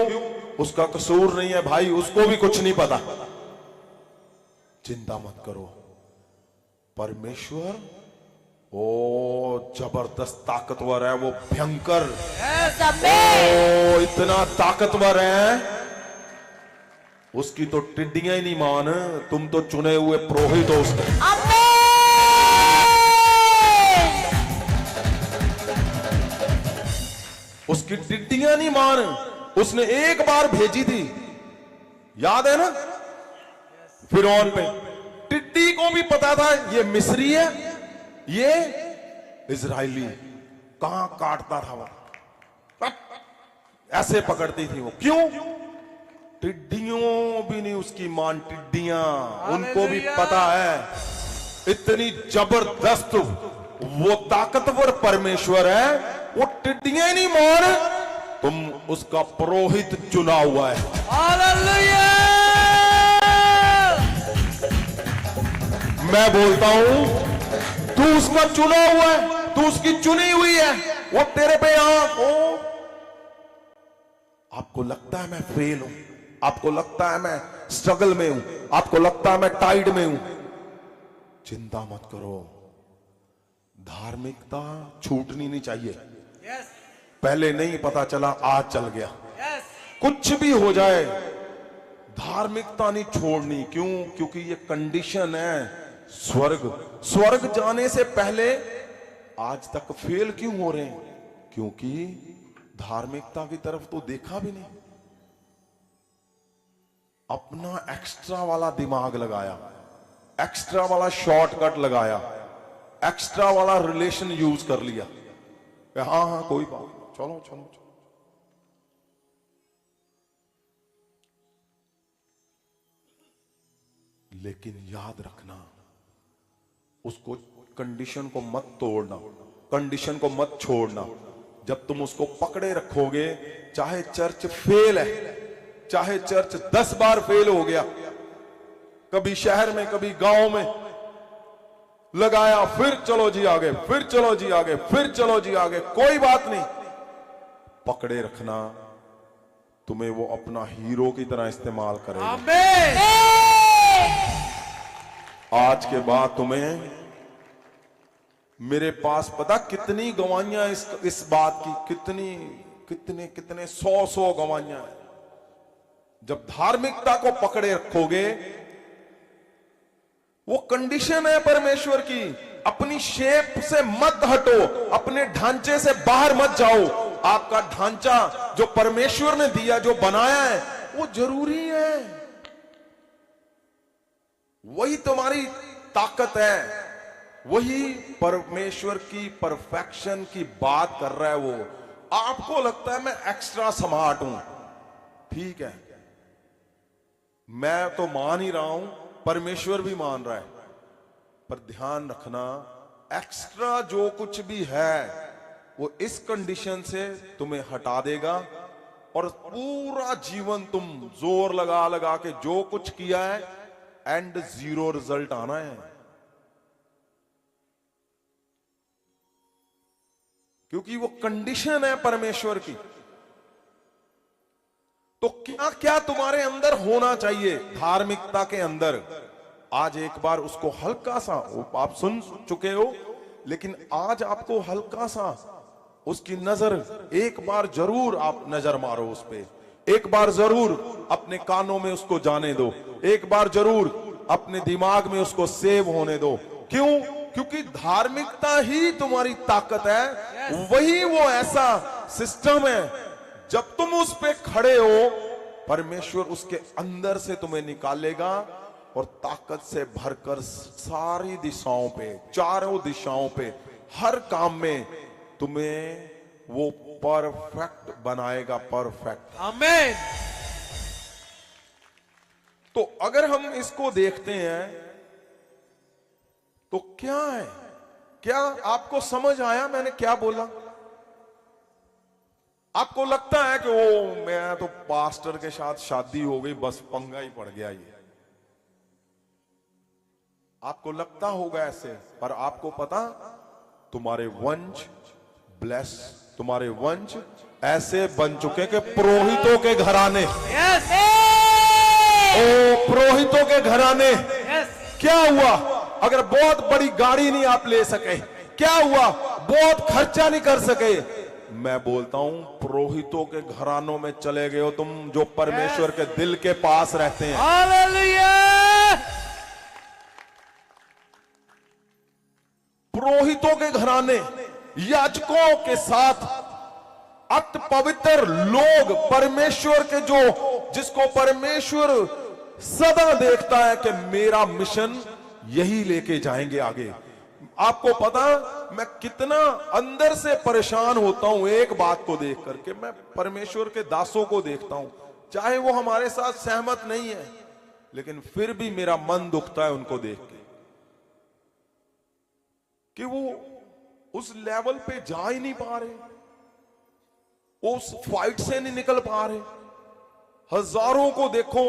उसका कसूर नहीं है भाई, उसको भी कुछ नहीं पता। चिंता मत करो, परमेश्वर ओ जबरदस्त ताकतवर है, वो भयंकर, ओ इतना ताकतवर है, उसकी तो टिड्डियां ही नहीं मान, तुम तो चुने हुए पुरोहित हो उसके। उसकी टिड्डियां नहीं मान, उसने एक बार भेजी थी, याद है ना, फिरौन पे। टिड्डी को भी पता था ये मिस्री है, ये इजरायली, कहां काटता था वो, ऐसे पकड़ती थी वो। क्यों? टिड्डियों भी नहीं उसकी मान, टिड्डियां उनको भी पता है, इतनी जबरदस्त वो ताकतवर परमेश्वर है, वो टिड्डियां नहीं मान, तुम उसका पुरोहित चुना हुआ है। हालेलुया। मैं बोलता हूं तू उसका चुना हुआ है, तू उसकी चुनी हुई है, वो तेरे पे आंख हो। आपको लगता है मैं फेल हूं, आपको लगता है मैं स्ट्रगल में हूं, आपको लगता है मैं टाइड में हूं, चिंता मत करो, धार्मिकता छूटनी नहीं चाहिए। यस। पहले नहीं पता चला, आज चल गया। यस। कुछ भी हो जाए, धार्मिकता नहीं छोड़नी। क्यों? क्योंकि ये कंडीशन है। स्वर्ग जाने से पहले आज तक फेल क्यों हो रहे हैं? क्योंकि धार्मिकता की तरफ तो देखा भी नहीं, अपना एक्स्ट्रा वाला दिमाग लगाया, एक्स्ट्रा वाला शॉर्टकट लगाया, एक्स्ट्रा वाला रिलेशन यूज कर लिया। हाँ हाँ कोई बात, चलो चलो चलो। लेकिन याद रखना, उसको कंडीशन को मत तोड़ना, कंडीशन को मत छोड़ना। जब तुम उसको पकड़े रखोगे, चाहे चर्च फेल है, चाहे चर्च 10 बार फेल हो गया, कभी शहर में कभी गांव में लगाया, फिर चलो जी आगे, फिर चलो जी आगे, फिर चलो जी आगे, कोई बात नहीं, पकड़े रखना, तुम्हें वो अपना हीरो की तरह इस्तेमाल करेगा। आमीन। आज के बाद तुम्हें मेरे पास पता कितनी गवाहियां इस बात की, कितने 100 गवाहियां हैं। जब धार्मिकता को पकड़े रखोगे, वो कंडीशन है परमेश्वर की, अपनी शेप से मत हटो, अपने ढांचे से बाहर मत जाओ। आपका ढांचा जो परमेश्वर ने दिया, जो बनाया है, वो जरूरी है, वही तुम्हारी ताकत है, वही परमेश्वर की परफेक्शन की बात कर रहा है वो। आपको लगता है मैं एक्स्ट्रा स्मार्ट हूं, ठीक है, मैं तो मान ही रहा हूं, परमेश्वर भी मान रहा है, पर ध्यान रखना एक्स्ट्रा जो कुछ भी है वो इस कंडीशन से तुम्हें हटा देगा, और पूरा जीवन तुम जोर लगा लगा के जो कुछ किया है, एंड 0 रिजल्ट आना है। क्योंकि वो कंडीशन है परमेश्वर की। तो क्या क्या तुम्हारे अंदर होना चाहिए धार्मिकता के अंदर, आज एक बार उसको हल्का सा, आप सुन चुके हो, लेकिन आज आपको हल्का सा उसकी नजर एक बार जरूर आप नजर मारो उस पे, एक बार जरूर अपने कानों में उसको जाने दो, एक बार जरूर अपने दिमाग में उसको सेव होने दो। क्यों? क्योंकि धार्मिकता ही तुम्हारी ताकत है, वही वो ऐसा सिस्टम है, जब तुम उस पे खड़े हो परमेश्वर उसके अंदर से तुम्हें निकालेगा और ताकत से भरकर सारी दिशाओं पे, चारों दिशाओं पे, हर काम में तुम्हें वो परफेक्ट बनाएगा, परफेक्ट। आमीन। तो अगर हम इसको देखते हैं तो क्या है, क्या आपको समझ आया मैंने क्या बोला? आपको लगता है कि ओ मैं तो पास्टर के साथ शादी हो गई, बस पंगा ही पड़ गया ये, आपको लगता होगा ऐसे, पर आपको पता तुम्हारे वंश ब्लेस, तुम्हारे वंश ऐसे बन चुके कि पुरोहितों के घराने, यस ओ पुरोहितों के घराने। यस। क्या हुआ? अगर बहुत बड़ी गाड़ी नहीं आप ले सके, क्या हुआ? बहुत खर्चा नहीं कर सके, मैं बोलता हूं पुरोहितों के घरानों में चले गए हो तुम, जो परमेश्वर के दिल के पास रहते हैं। हालेलुया। पुरोहितों के घराने, याजकों के साथ अति पवित्र लोग, परमेश्वर के जो, जिसको परमेश्वर सदा देखता है कि मेरा मिशन यही लेके जाएंगे आगे। आपको पता मैं कितना अंदर से परेशान होता हूं एक बात को देख करके, मैं परमेश्वर के दासों को देखता हूं, चाहे वो हमारे साथ सहमत नहीं है, लेकिन फिर भी मेरा मन दुखता है उनको देख के कि वो उस लेवल पे जा ही नहीं पा रहे, उस फाइट से नहीं निकल पा रहे। हजारों को देखो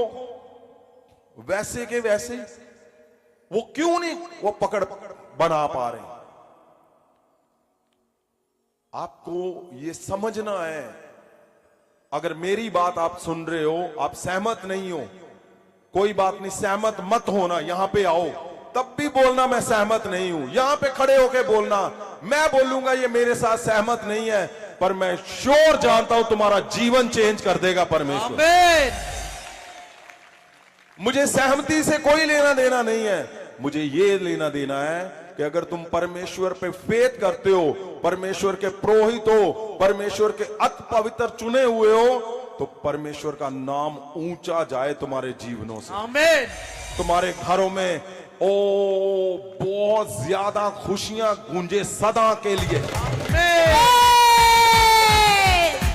वैसे के वैसे, वो क्यों नहीं वो पकड़ बना पा रहे? आपको ये समझना है, अगर मेरी बात आप सुन रहे हो, आप सहमत नहीं हो, कोई बात नहीं, सहमत मत होना, यहां पे आओ, तब भी बोलना मैं सहमत नहीं हूं, यहां पे खड़े होके बोलना, मैं बोलूंगा ये मेरे साथ सहमत नहीं है, पर मैं श्योर जानता हूं तुम्हारा जीवन चेंज कर देगा परमेश्वर। आमीन। मुझे सहमति से कोई लेना देना नहीं है, मुझे ये लेना देना है कि अगर तुम परमेश्वर पे फेथ करते हो, परमेश्वर के पुरोहित हो, परमेश्वर के अति पवित्र चुने हुए हो, तो परमेश्वर का नाम ऊंचा जाए तुम्हारे जीवनों से। आमीन। तुम्हारे घरों में ओ बहुत ज्यादा खुशियां गूंजे सदा के लिए।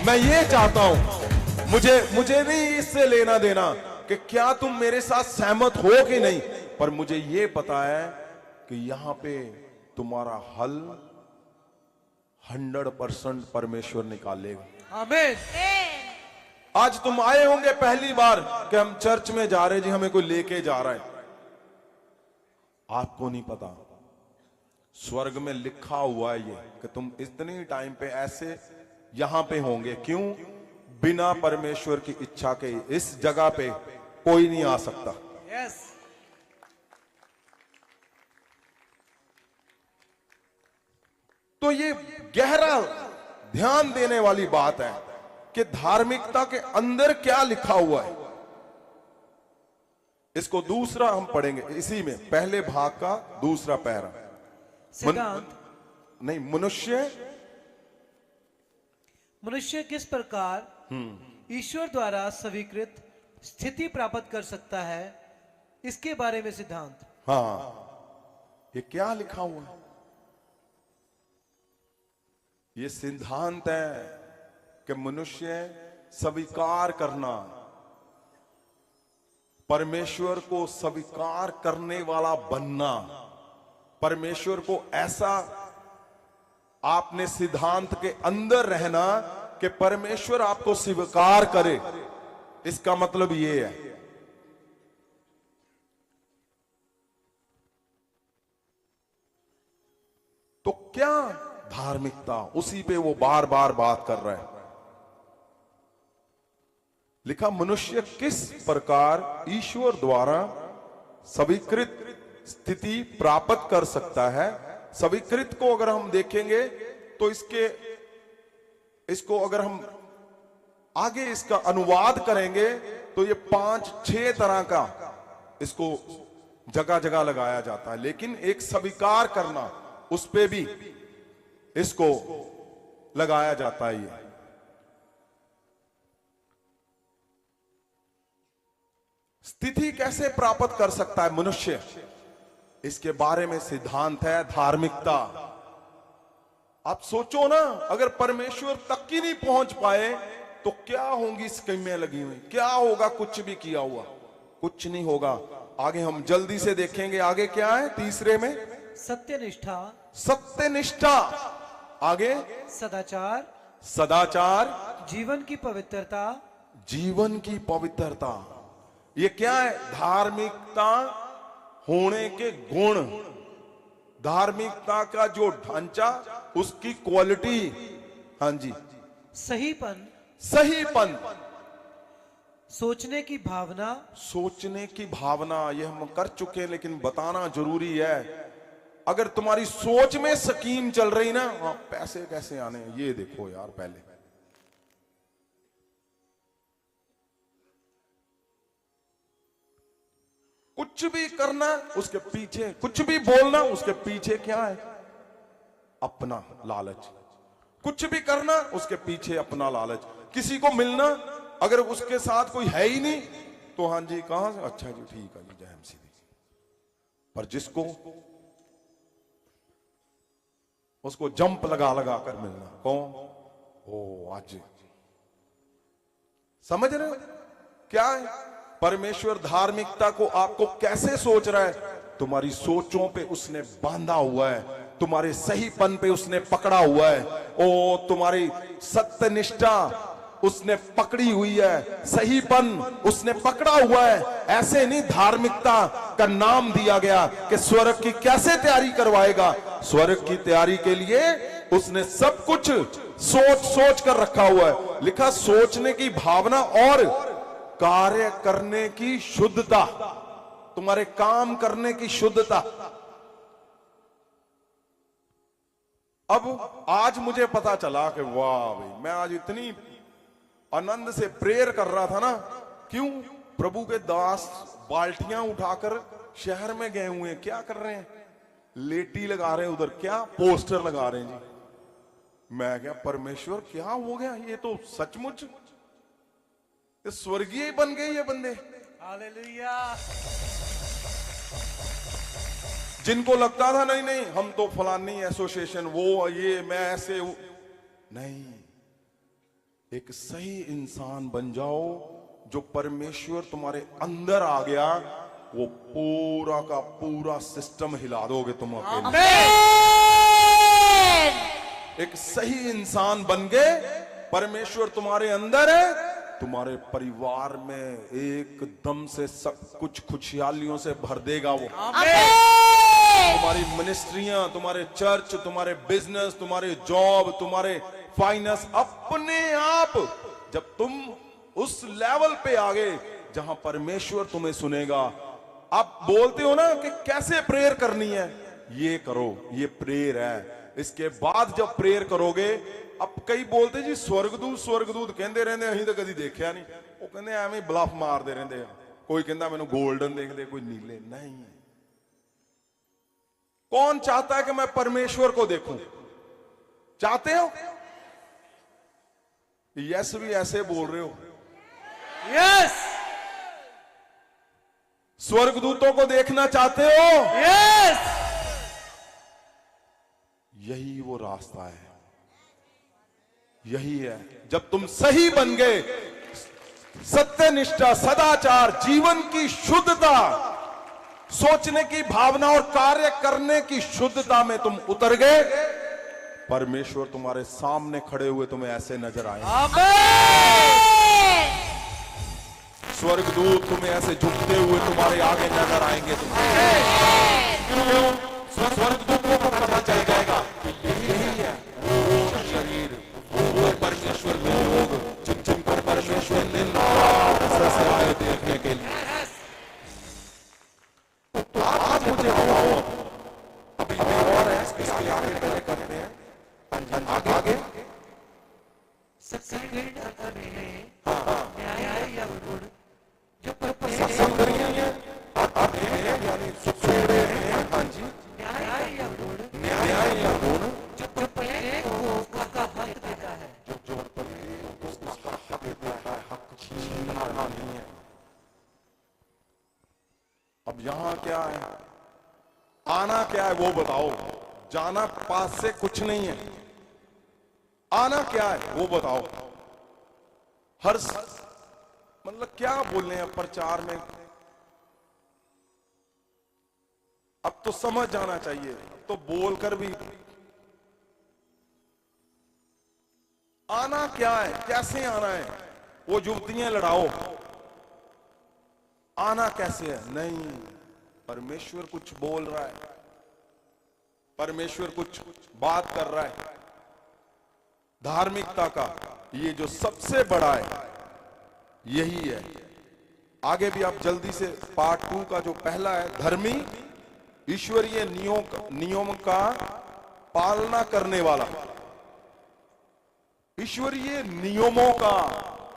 मैं ये चाहता हूं, मुझे नहीं इससे लेना देना कि क्या तुम मेरे साथ सहमत हो कि नहीं, पर मुझे ये पता है कि यहां पे तुम्हारा हल 100% परमेश्वर निकालेगा। आमीन। आज तुम आए होंगे पहली बार कि हम चर्च में जा रहे जी, हमें कोई लेके जा रहा है, आपको नहीं पता स्वर्ग में लिखा हुआ है ये कि तुम इतनी टाइम पे ऐसे यहां पे होंगे। क्यों? बिना परमेश्वर की इच्छा के इस जगह पे कोई नहीं आ सकता। यस। तो ये गहरा ध्यान देने वाली बात है कि धार्मिकता के अंदर क्या लिखा हुआ है। इसको दूसरा हम पढ़ेंगे, इसी में पहले भाग का दूसरा पैरा। सिद्धांत नहीं, मनुष्य किस प्रकार ईश्वर द्वारा स्वीकृत स्थिति प्राप्त कर सकता है, इसके बारे में सिद्धांत। हाँ, ये क्या लिखा हुआ है? ये सिद्धांत है कि मनुष्य स्वीकार करना, परमेश्वर को स्वीकार करने वाला बनना, परमेश्वर को ऐसा आपने सिद्धांत के अंदर रहना कि परमेश्वर आपको स्वीकार करे। इसका मतलब ये है। तो क्या धार्मिकता, उसी पे वो बार बार बात कर रहा है। लिखा, मनुष्य किस प्रकार ईश्वर द्वारा स्वीकृत स्थिति प्राप्त कर सकता है। स्वीकृत को अगर हम देखेंगे तो इसको अगर हम आगे इसका अनुवाद करेंगे तो ये 5-6 तरह का इसको जगह जगह लगाया जाता है, लेकिन एक स्वीकार करना, उस पे भी इसको लगाया जाता है। ये स्थिति कैसे प्राप्त कर सकता है मनुष्य, इसके बारे में सिद्धांत है धार्मिकता। आप सोचो ना, अगर परमेश्वर तक ही नहीं पहुंच पाए तो क्या होंगी स्कीमें लगी हुई, क्या होगा कुछ भी किया हुआ, कुछ नहीं होगा। आगे हम जल्दी से देखेंगे, आगे क्या है तीसरे में, सत्यनिष्ठा, सत्यनिष्ठा, आगे सदाचार, सदाचार, जीवन की पवित्रता, जीवन की पवित्रता। ये क्या है? धार्मिकता होने के गुण, धार्मिकता का जो ढांचा, उसकी क्वालिटी। हाँ जी, सहीपन, सहीपन, सोचने की भावना, सोचने की भावना। ये हम कर चुके हैं, लेकिन बताना जरूरी है। अगर तुम्हारी सोच में स्कीम चल रही ना, हाँ, पैसे कैसे आने, ये देखो यार। पहले कुछ भी करना, उसके पीछे कुछ भी बोलना, उसके पीछे क्या है? अपना लालच। कुछ भी करना, उसके पीछे अपना लालच। किसी को मिलना, अगर उसके साथ कोई है ही नहीं तो हाँ जी, कहां से, अच्छा जी, ठीक है जी, जय एमसी। पर जिसको उसको जंप लगा लगा कर मिलना, कौन? ओ आज समझ रहे हो क्या है? परमेश्वर धार्मिकता को आपको कैसे सोच रहा है? तुम्हारी सोचों पे उसने बांधा हुआ है, तुम्हारे सहीपन पे उसने पकड़ा हुआ है। ओ तुम्हारी सत्यनिष्ठा उसने पकड़ी हुई है, सहीपन उसने पकड़ा हुआ है। ऐसे नहीं धार्मिकता का नाम दिया गया कि स्वर्ग की कैसे तैयारी करवाएगा। स्वर्ग की तैयारी के लिए उसने सब कुछ सोच सोच कर रखा हुआ है। लिखा, सोचने की भावना और कार्य करने की शुद्धता, तुम्हारे काम करने की शुद्धता। अब आज मुझे पता चला कि वाह भाई, मैं आज इतनी आनंद से प्रेयर कर रहा था ना। क्यों? प्रभु के दास बाल्टियां उठाकर शहर में गए हुए हैं। क्या कर रहे हैं? लेटी लगा रहे हैं, उधर क्या पोस्टर लगा रहे हैं जी। मैं क्या, परमेश्वर क्या हो गया, ये तो सचमुच स्वर्गीय बन गए ये बंदे। हालेलुया। जिनको लगता था नहीं नहीं हम तो फलानी एसोसिएशन, वो ये मैं ऐसे नहीं, एक सही इंसान बन जाओ। जो परमेश्वर तुम्हारे अंदर आ गया, वो पूरा का पूरा सिस्टम हिला दोगे तुम अकेले। एक सही इंसान बन गए, परमेश्वर तुम्हारे अंदर है, तुम्हारे परिवार में एकदम से सब कुछ खुशहालियों से भर देगा वो। तुम्हारी मिनिस्ट्रियां, तुम्हारे चर्च, तुम्हारे बिजनेस, तुम्हारे जॉब, तुम्हारे फाइनेंस, अपने आप जब तुम उस लेवल पे आ गए जहां परमेश्वर तुम्हें सुनेगा। आप बोलते हो ना कि कैसे प्रेयर करनी है, ये करो, ये प्रेयर है। इसके बाद जब प्रेयर करोगे, अब कई बोलते जी स्वर्गदूत कहते रहते अं तो कभी देखा नहीं, वो कहते एवं ब्लफ मारते रहते हैं। कोई कहता मैंने गोल्डन देख दे, कोई नीले। नहीं, कौन चाहता है कि मैं परमेश्वर को देखूं? चाहते हो? यस भी ऐसे बोल रहे हो। यस। स्वर्गदूतों को देखना चाहते हो? यस। यही वो रास्ता है, यही है। जब तुम सही बन गए, सत्यनिष्ठा, सदाचार, जीवन की शुद्धता, सोचने की भावना और कार्य करने की शुद्धता में तुम उतर गए, परमेश्वर तुम्हारे सामने खड़े हुए तुम्हें ऐसे नजर आएंगे। आमीन। स्वर्गदूत तुम्हें ऐसे झुकते हुए तुम्हारे आगे नजर आएंगे। स्वर्गदूतों को पता चल जाएगा कि यही है वो शरीर, वो परमेश्वर के लोग जिन जिनको परमेश्वर ने से आए देखने के लिए। तो आज मुझे बताओ, अभी और है इसके आगे पहले करते हैं आगे सत्संग करिए यानी सुसुरे हैं। हाँ जी, न्याय या गुण जो प्रत्येक को उसका हक देता है, जो प्रत्येक को उसका हक देता है, हक छीनना नहीं है। अब यहां क्या है, आना क्या है वो बताओ। जाना पास से कुछ नहीं है, आना क्या है वो बताओ। हर मतलब क्या बोल रहे हैं प्रचार में, अब तो समझ जाना चाहिए, तो बोलकर भी आना क्या है, कैसे आना है। वो युवतियां लड़ाओ, आना कैसे है। नहीं, परमेश्वर कुछ बोल रहा है, परमेश्वर कुछ बात कर रहा है। धार्मिकता का ये जो सबसे बड़ा है यही है। आगे भी आप जल्दी से पार्ट 2 का जो पहला है, धर्मी, ईश्वरीय नियम का पालना करने वाला। ईश्वरीय नियमों का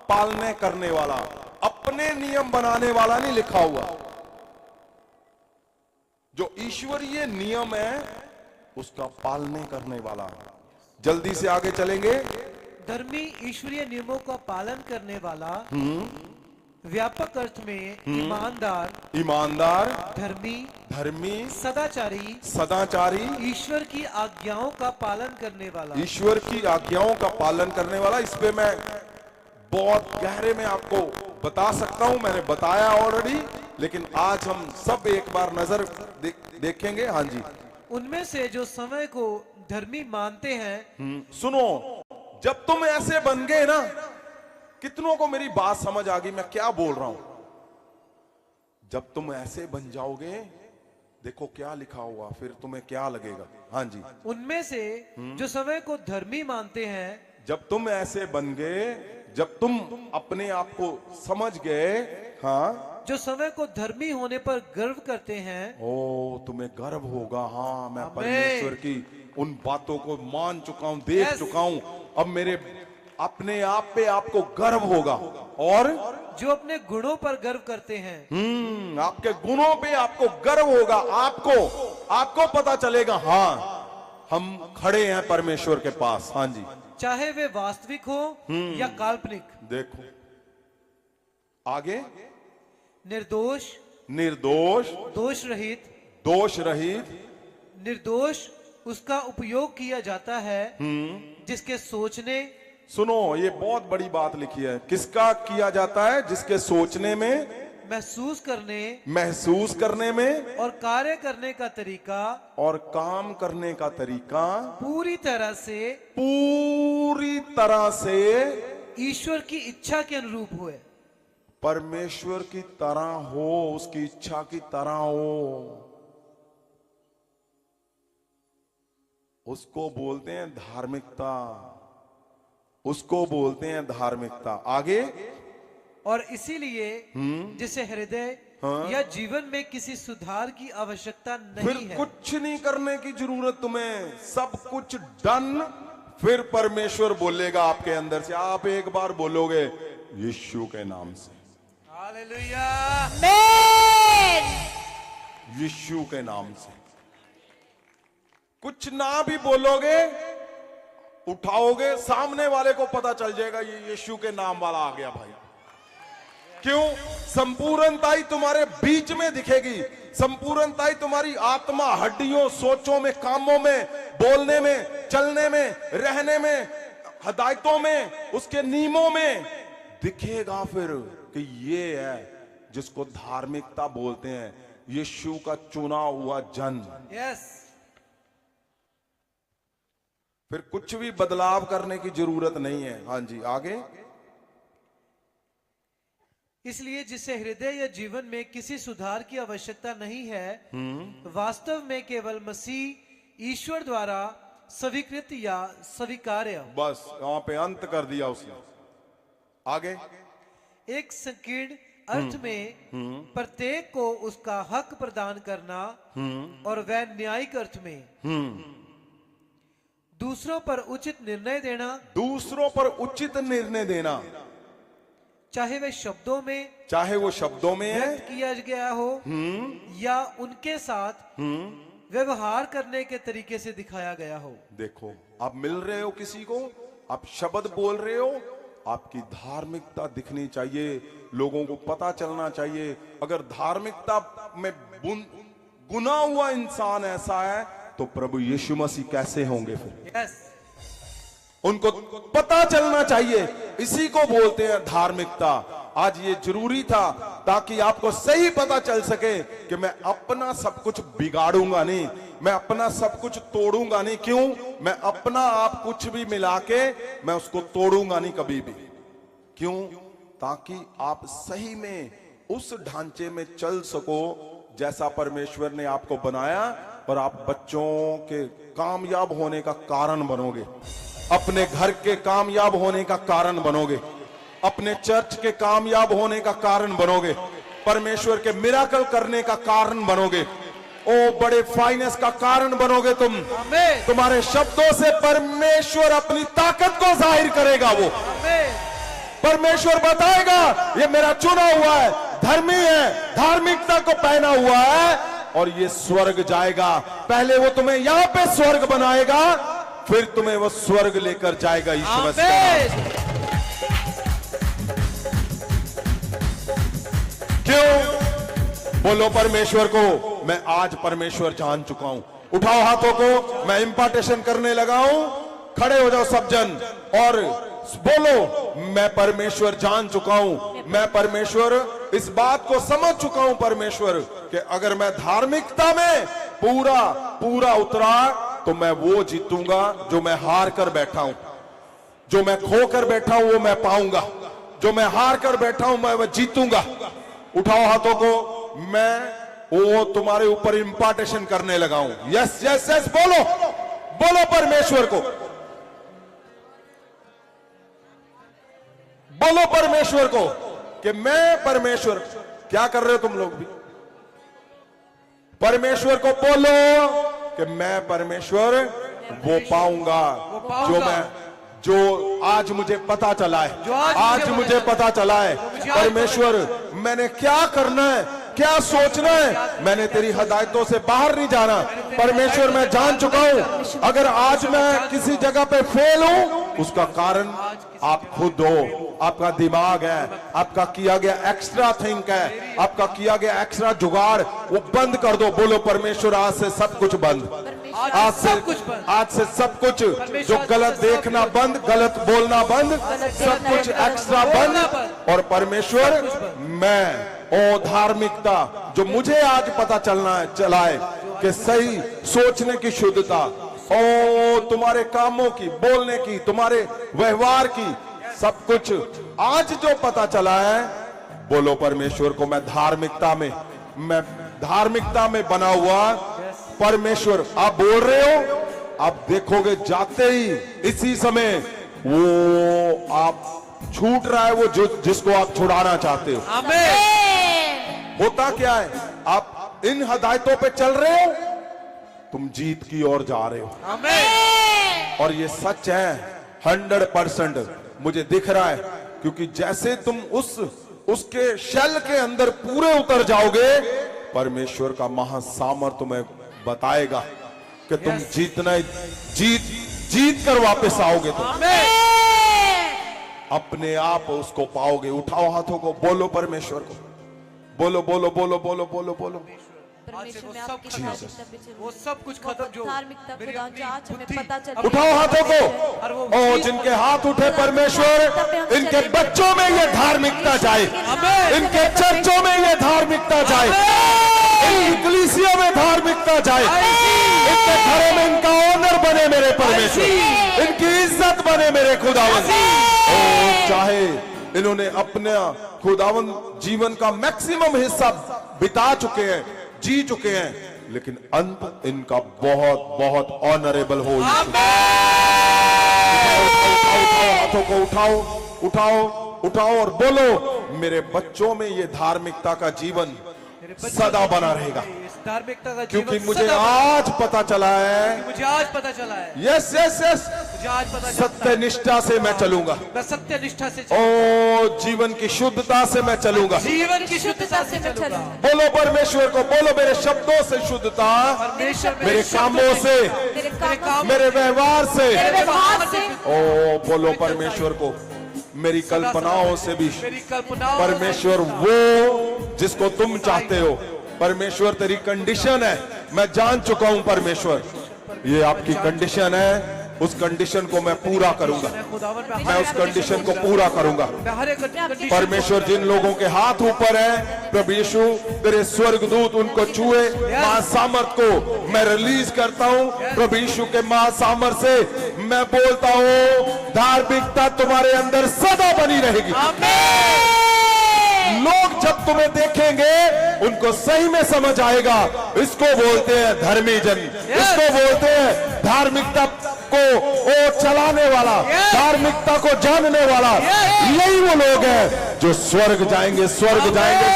पालने करने वाला, अपने नियम बनाने वाला नहीं लिखा हुआ। जो ईश्वरीय नियम है उसका पालने करने वाला। जल्दी से आगे चलेंगे। धर्मी ईश्वरीय नियमों का पालन करने वाला, व्यापक अर्थ में ईमानदार, ईमानदार, धर्मी, सदाचारी, ईश्वर की आज्ञाओं का पालन करने वाला। ईश्वर की आज्ञाओं का पालन करने वाला। इस पे मैं बहुत गहरे में आपको बता सकता हूं, मैंने बताया ऑलरेडी, लेकिन आज हम सब एक बार नजर देखेंगे। हाँ जी, उनमें से जो समय को धर्मी मानते हैं। सुनो, जब तुम ऐसे बन गए ना, कितनों को मेरी बात समझ आ गई मैं क्या बोल रहा हूं। जब तुम ऐसे बन जाओगे, देखो क्या लिखा हुआ, फिर तुम्हें क्या लगेगा। हाँ जी, उनमें से जो समय को धर्मी मानते हैं। जब तुम ऐसे बन गए, जब तुम अपने आप को समझ गए, हाँ, जो समय को धर्मी होने पर गर्व करते हैं। ओ, तुम्हें गर्व होगा। हाँ, मैं परमेश्वर की उन बातों को मान चुका हूं, देख चुका हूं, अब मेरे अपने आप पे आपको गर्व होगा। और जो अपने गुणों पर गर्व करते हैं। आपके गुणों पे आपको गर्व होगा। आपको पता चलेगा, हाँ, हम खड़े हैं परमेश्वर के पास। हाँ जी, चाहे वे वास्तविक हो या काल्पनिक। देखो आगे, निर्दोष, दोष रहित, निर्दोष उसका उपयोग किया जाता है, जिसके सोचने, सुनो, ये बहुत बड़ी बात लिखी है, किसका किया जाता है, जिसके सोचने में, महसूस करने में और कार्य करने का तरीका और काम करने का तरीका पूरी तरह से ईश्वर की इच्छा के अनुरूप हुए। परमेश्वर की तरह हो, उसकी इच्छा की तरह हो, उसको बोलते हैं धार्मिकता, उसको बोलते हैं धार्मिकता। आगे, और इसीलिए जिसे हृदय या जीवन में किसी सुधार की आवश्यकता नहीं फिर है। कुछ नहीं करने की जरूरत तुम्हें, सब कुछ डन। फिर परमेश्वर बोलेगा आपके अंदर से, आप एक बार बोलोगे यीशु के नाम से, हालेलुया, यीशु के नाम से। कुछ ना भी बोलोगे, उठाओगे, सामने वाले को पता चल जाएगा ये यीशु के नाम वाला आ गया भाई। क्यों? संपूर्णता ही तुम्हारे बीच में दिखेगी। संपूर्णता ही तुम्हारी आत्मा, हड्डियों, सोचों में, कामों में, बोलने में, चलने में, रहने में, हदायतों में, उसके नियमों में दिखेगा फिर कि ये है जिसको धार्मिकता बोलते हैं, यीशु का चुना हुआ जन। यस। फिर कुछ भी बदलाव करने की जरूरत नहीं है। हाँ जी, आगे। इसलिए जिसे हृदय या जीवन में किसी सुधार की आवश्यकता नहीं है, वास्तव में केवल मसीह ईश्वर द्वारा स्वीकृत या स्वीकार्य, बस यहां पे अंत कर दिया उसने। आगे। एक संकीर्ण अर्थ में प्रत्येक को उसका हक प्रदान करना और वह न्यायिक अर्थ में दूसरों पर उचित निर्णय देना, दूसरों पर उचित निर्णय देना, चाहे वे शब्दों में, चाहे वो शब्दों में है व्यक्त किया गया हो या उनके साथ व्यवहार करने के तरीके से दिखाया गया हो। देखो, आप मिल रहे हो किसी को, आप शब्द बोल रहे हो, आपकी धार्मिकता दिखनी चाहिए, लोगों को पता चलना चाहिए। अगर धार्मिकता में गुना हुआ इंसान ऐसा है तो प्रभु यीशु मसीह कैसे होंगे फिर? यस। उनको पता चलना चाहिए। इसी को बोलते हैं धार्मिकता। आज ये जरूरी था ताकि आपको सही पता चल सके कि मैं अपना सब कुछ बिगाड़ूंगा नहीं, मैं अपना सब कुछ तोड़ूंगा नहीं। क्यों? मैं अपना आप कुछ भी मिला के मैं उसको तोड़ूंगा नहीं कभी भी। क्यों? ताकि आप सही में उस ढांचे में चल सको जैसा परमेश्वर ने आपको बनाया, और आप बच्चों के कामयाब होने का कारण बनोगे, अपने घर के कामयाब होने का कारण बनोगे, अपने चर्च के कामयाब होने का कारण बनोगे, परमेश्वर के मिराकल करने का कारण बनोगे, ओ बड़े फाइनेंस का कारण बनोगे तुम। आमीन। तुम्हारे शब्दों से परमेश्वर अपनी ताकत को जाहिर करेगा। वो आमीन। परमेश्वर बताएगा ये मेरा चुना हुआ है, धर्मी है, धार्मिकता को पहना हुआ है, और ये स्वर्ग जाएगा। पहले वो तुम्हें यहां पे स्वर्ग बनाएगा, फिर तुम्हें वो स्वर्ग लेकर जाएगा। ईश्वर क्यों? बोलो परमेश्वर को, मैं आज परमेश्वर जान चुका हूं। उठाओ हाथों को, मैं इंपार्टेशन करने लगा हूं। खड़े हो जाओ सब जन और बोलो, मैं परमेश्वर जान चुका हूं। मैं परमेश्वर इस बात को समझ चुका हूं परमेश्वर कि अगर मैं धार्मिकता में पूरा पूरा उतरा तो मैं वो जीतूंगा जो मैं हार कर बैठा हूं। जो मैं खो कर बैठा हूं वो मैं पाऊंगा, जो मैं हार कर बैठा हूं मैं जीतूंगा। उठाओ हाथों को, मैं वो तुम्हारे ऊपर इंपार्टेशन करने लगा हूं। यस यस यस, बोलो बोलो परमेश्वर को, बोलो परमेश्वर को कि मैं परमेश्वर। क्या कर रहे हो तुम लोग भी? परमेश्वर को बोलो कि मैं परमेश्वर वो पाऊंगा जो आज मुझे पता चला है, आज मुझे पता चला है परमेश्वर मैंने क्या करना है, क्या सोचना है। मैंने तेरी हदायतों से बाहर नहीं जाना परमेश्वर, मैं जान चुका हूं। अगर आज मैं किसी जगह पे फेल हूं उसका कारण आप खुद हो, आपका दिमाग है, आपका किया गया एक्स्ट्रा थिंक है, आपका किया गया एक्स्ट्रा जुगाड़, वो बंद कर दो। बोलो परमेश्वर आज से सब कुछ बंद, आज से सब कुछ, जो गलत देखना बंद, गलत बोलना बंद, सब कुछ एक्स्ट्रा बंद। और परमेश्वर मैं ओ धार्मिकता जो मुझे आज पता चला है कि सही सोचने की शुद्धता, ओ तुम्हारे कामों की, बोलने की, तुम्हारे व्यवहार की, सब कुछ आज जो पता चला है, बोलो परमेश्वर को मैं धार्मिकता में बना हुआ परमेश्वर। आप बोल रहे हो, आप देखोगे जाते ही इसी समय वो आप छूट रहा है, वो जिसको आप छुड़ाना चाहते हो। आमीन। होता क्या है, आप इन हदायतों पे चल रहे हो, तुम जीत की ओर जा रहे हो। आमीन। और ये सच है 100%, मुझे दिख रहा है, क्योंकि जैसे तुम उसके शेल के अंदर पूरे उतर जाओगे, परमेश्वर का महासामर्थ तुम्हें बताएगा कि तुम जीत कर वापस आओगे। तुम अपने आप उसको पाओगे। उठाओ हाथों को, बोलो परमेश्वर को, बोलो बोलो बोलो बोलो बोलो बोलो। आज से परमेश्वर वो में सब आपके खत्म, धार्मिकता पे चलूं। वो सब कुछ खत्म जो धार्मिकता मेरी खुदा अपनी जो आज हमें बुद्धि, पता चल उठाओ हाथों को। और वो ओ जिनके हाथ उठे परमेश्वर, इनके बच्चों में ये धार्मिकता जाए, इनके चर्चों में ये धार्मिकता जाए, इनकी कलीसिया में धार्मिकता जाए, इनके घरों में इनका ऑनर बने मेरे परमेश्वर, इनकी इज्जत बने मेरे खुदावन। ओ चाहे इन्होंने अपना खुदावन जीवन का मैक्सिमम हिस्सा बिता चुके हैं, जी चुके हैं, लेकिन अंत इनका बहुत बहुत ऑनरेबल हो। उठाओ हाथों को, उठाओ उठाओ उठाओ और बोलो, मेरे बच्चों में ये धार्मिकता का जीवन सदा बना रहेगा। इस धार्मिकता का क्योंकि जीवन मुझे सदा आज पता चला है, मुझे आज पता चला है, यस यस यस, मुझे आज पता चलता सत्य है, निष्ठा से मैं चलूंगा। मैं सत्य निष्ठा से ओ जीवन की शुद्धता से मैं चलूंगा। जीवन की शुद्धता से मैं चलूंगा। बोलो परमेश्वर को, बोलो मेरे शब्दों से शुद्धता, परमेश्वर मेरे कामों से, मेरे काम मेरे व्यवहार से, मेरे व्यवहार से, ओ बोलो परमेश्वर को, मेरी कल्पनाओं से भी। मेरी कल्पनाओं परमेश्वर वो जिसको तुम चाहते हो, परमेश्वर तेरी कंडीशन है, मैं जान चुका हूं परमेश्वर, ये आपकी कंडीशन है, उस कंडीशन को मैं पूरा करूंगा, मैं उस कंडीशन को पूरा करूंगा। परमेश्वर जिन लोगों के हाथ ऊपर है, प्रभु यीशु तेरे स्वर्गदूत उनको छुए, महासामर्थ को मैं रिलीज करता हूं। प्रभु यीशु के महासामर्थ से मैं बोलता हूं, धार्मिकता तुम्हारे अंदर सदा बनी रहेगी। लोग जब तुम्हें देखेंगे उनको सही में समझ आएगा, इसको बोलते हैं धर्मी जन, इसको बोलते हैं धार्मिकता को ओ चलाने वाला, धार्मिकता को जानने वाला। यही वो लोग हैं जो स्वर्ग जाएंगे, स्वर्ग जाएंगे।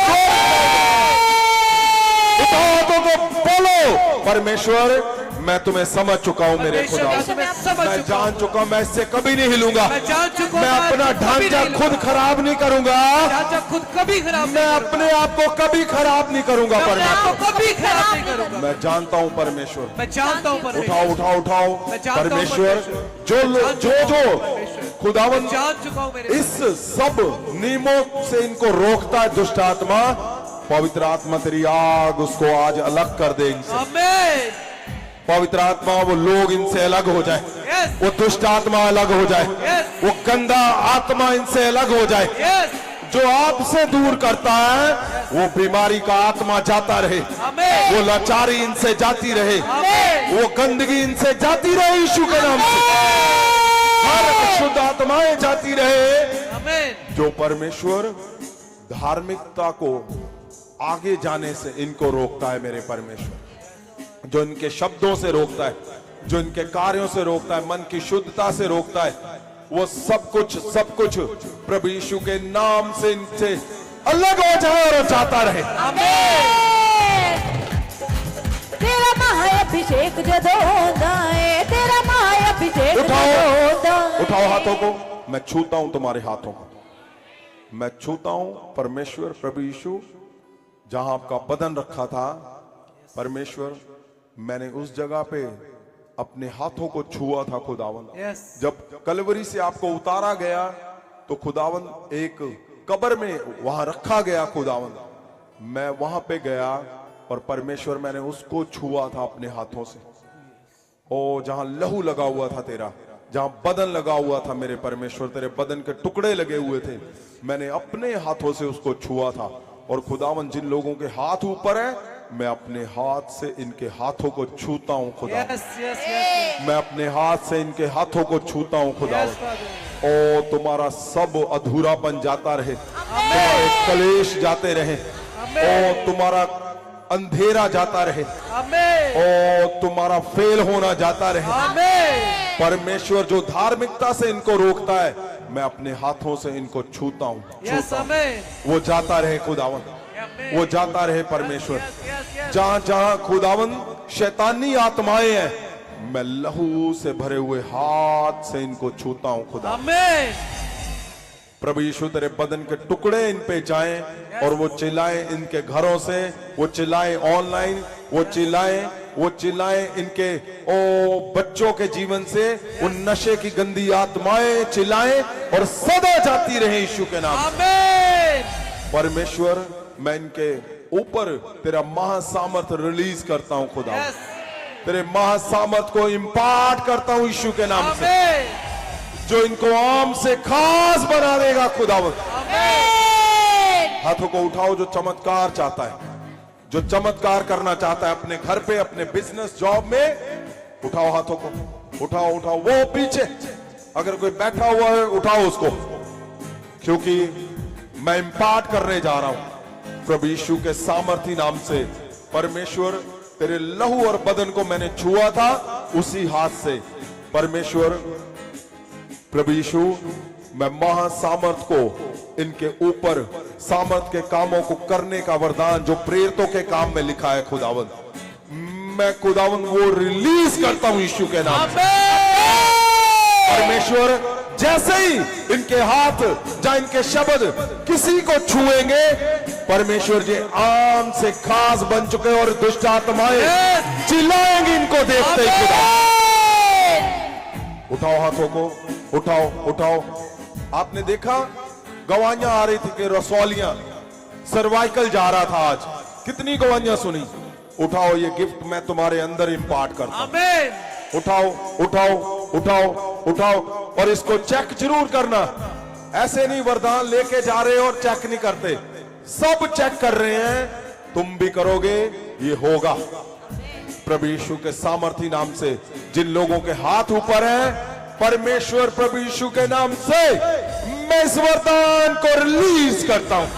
उठाओ को बोलो, परमेश्वर मैं तुम्हें समझ चुका हूं मेरे खुदा, मैं जान चुका हूं, मैं इससे कभी नहीं हिलूंगा, मैं अपना ढांचा खुद खराब नहीं करूंगा, खुद कभी खराब, मैं अपने आप को कभी खराब नहीं करूंगा परमेश्वर, कभी खराब नहीं करूंगा। मैं जानता हूं परमेश्वर। मैं जानता हूं उठाओ उठाओ उठाओ परमेश्वर, जो खुदावन जान चुका हूं मेरे, इस सब नियमों से इनको रोकता है दुष्ट आत्मा, पवित्र आत्मा तेरी आग उसको आज अलग कर दे इनसे। आमीन। पवित्र आत्मा वो लोग इनसे अलग हो जाए, वो दुष्ट आत्मा अलग हो जाए, वो गंदा आत्मा इनसे अलग हो जाए। जो आपसे दूर करता है वो बीमारी का आत्मा जाता रहे, वो लाचारी इनसे जाती रहे, वो गंदगी इनसे जाती रहे यीशु के नाम से, हर अशुद्ध आत्माएं जाती रहे। जो परमेश्वर धार्मिकता को आगे जाने से इनको रोकता है मेरे परमेश्वर, जो इनके शब्दों से रोकता है, जो इनके कार्यों से रोकता है, मन की शुद्धता से रोकता है, वो सब कुछ प्रभु यीशु के नाम से इनसे अलग हो जाए और जाता रहे। तेरा महाअभिषेक जदों होता है, तेरा महाअभिषेक उठाओ हाथों को, मैं छूता हूं तुम्हारे हाथों को, मैं छूता हूं परमेश्वर। प्रभु यीशु जहां आपका बदन रखा था परमेश्वर, मैंने उस जगह पे अपने हाथों को छुआ था खुदावन। जब कलवरी से आपको उतारा गया तो खुदावन एक कब्र में वहां रखा गया खुदावन, मैं वहां पे गया और परमेश्वर मैंने उसको छुआ था अपने हाथों से। ओ जहां लहू लगा हुआ था तेरा, जहां बदन लगा हुआ था मेरे परमेश्वर, तेरे बदन के टुकड़े लगे हुए थे, मैंने अपने हाथों से उसको छुआ था। और खुदावन जिन लोगों के हाथ ऊपर है, मैं अपने हाथ से इनके हाथों को छूता हूं खुदा, मैं अपने हाथ से इनके हाथों को छूता हूं खुदा। ओ तुम्हारा सब अधूरापन जाता रहे, तुम्हारे कलेश जाते रहे, ओ तुम्हारा अंधेरा जाता रहे, ओ तुम्हारा फेल होना जाता रहे। परमेश्वर जो धार्मिकता से इनको रोकता है, मैं अपने हाथों से इनको छूता हूं, वो जाता रहे खुदावन, वो जाता रहे परमेश्वर। जहां जहां खुदावन शैतानी आत्माएं हैं, मैं लहू से भरे हुए हाथ से इनको छूता हूं खुदा। प्रभु यीशु तेरे बदन के टुकड़े इन पे जाएं और वो चिल्लाएं इनके घरों से, वो चिल्लाएं ऑनलाइन, वो चिल्लाएं वो चिल्लाएं इनके ओ बच्चों के जीवन से उन नशे की गंदी आत्माएं चिल्लाएं और सदा जाती रहे यीशु के नाम से। आमीन। परमेश्वर, मैं इनके ऊपर तेरा महासामर्थ रिलीज करता हूं खुदा। यस। तेरे महासामर्थ को इम्पार्ट करता हूं यीशु के नाम से, आमीन। जो इनको आम से खास बना देगा खुदावंद। आमीन। हाथों को उठाओ जो चमत्कार चाहता है, जो चमत्कार करना चाहता है अपने घर पे, अपने बिजनेस, जॉब में। उठाओ हाथों को, उठाओ उठाओ। वो पीछे अगर कोई बैठा हुआ है उठाओ उसको, क्योंकि मैं इम्पार्ट करने जा रहा हूं प्रभु यीशु के सामर्थी नाम से। परमेश्वर, तेरे लहू और बदन को मैंने छुआ था उसी हाथ से। परमेश्वर प्रभु यीशु, मैं महासामर्थ को इनके ऊपर, सामर्थ के कामों को करने का वरदान जो प्रेरितों के काम में लिखा है खुदावंद, मैं खुदावंद वो रिलीज करता हूं यीशु के नाम से। परमेश्वर, जैसे ही इनके हाथ जहां इनके शब्द किसी को छुएंगे, परमेश्वर जी आम से खास बन चुके और दुष्ट आत्माएं चिल्लाएंगी इनको देखते ही खुदा। उठाओ हाथों को, उठाओ उठाओ। आपने देखा गवाहियां आ रही थी कि रसौलियां, सर्वाइकल जा रहा था आज, कितनी गवाहियां सुनी। उठाओ, ये गिफ्ट मैं तुम्हारे अंदर इंपार्ट करता हूं। आमीन। उठाओ उठाओ उठाओ उठाओ, और इसको चेक जरूर करना। ऐसे नहीं वरदान लेके जा रहे और चेक नहीं करते, सब चेक कर रहे हैं। तुम भी करोगे, ये होगा प्रभु यीशु के सामर्थी नाम से। जिन लोगों के हाथ ऊपर हैं, परमेश्वर प्रभु यीशु के नाम से मैं इस वरदान को रिलीज करता हूं।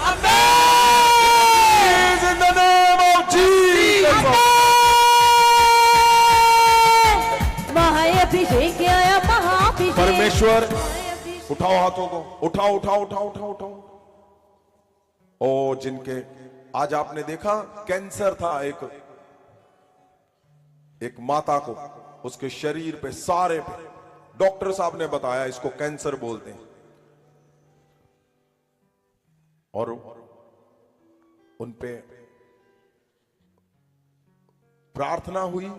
In the name of Jesus. महाअभिषेक आया, महाअभिषेक। परमेश्वर, उठाओ हाथों को, उठाओ उठाओ उठाओ उठाओ उठाओ। ओ जिनके आज आपने देखा कैंसर था, एक माता को, उसके शरीर पे सारे पे डॉक्टर साहब ने बताया इसको कैंसर बोलते हैं, और उनपे प्रार्थना हुई,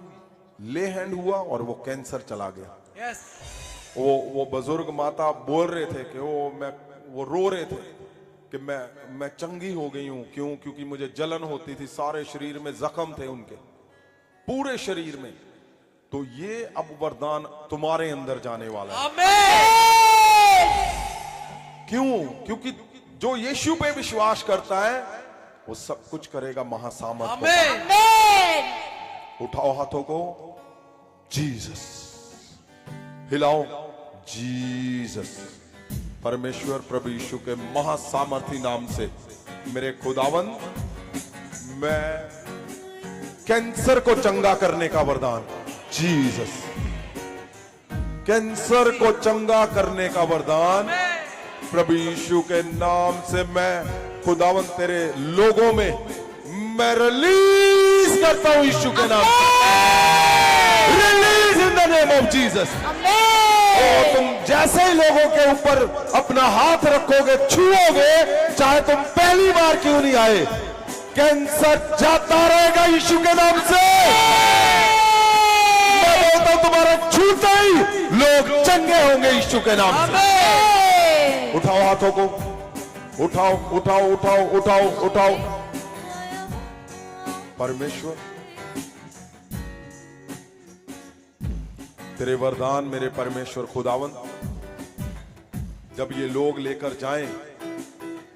ले हैंड हुआ और वो कैंसर चला गया। यस। वो बुजुर्ग माता बोल रहे थे कि वो रो रहे थे कि मैं चंगी हो गई हूं। क्यों? क्योंकि मुझे जलन होती थी, सारे शरीर में जख्म थे उनके, पूरे शरीर में। तो ये अब वरदान तुम्हारे अंदर जाने वाला है। आमीन। क्यों? क्योंकि जो यीशु पे विश्वास करता है वो सब कुछ करेगा महासामर्थ को। आमीन। उठाओ हाथों को, जीसस, हिलाओ, जीसस। परमेश्वर प्रभु यीशु के महासामर्थी नाम से मेरे खुदावन, मैं कैंसर को चंगा करने का वरदान, जीसस, कैंसर को चंगा करने का वरदान प्रभु यीशु के नाम से मैं खुदावन तेरे लोगों में मैं रिलीज करता हूं यीशु के नाम से। Release in the name of Jesus. और तुम जैसे ही लोगों के ऊपर अपना हाथ रखोगे, छुओगे, चाहे तुम पहली बार क्यों नहीं आए, कैंसर जाता रहेगा यीशु के नाम से। मैं बोलता हूं तुम्हारा छूता ही लोग चंगे होंगे यीशु के नाम से। उठाओ हाथों को, उठाओ उठाओ उठाओ उठाओ उठाओ। परमेश्वर, तेरे वरदान मेरे परमेश्वर खुदावन जब ये लोग लेकर जाएं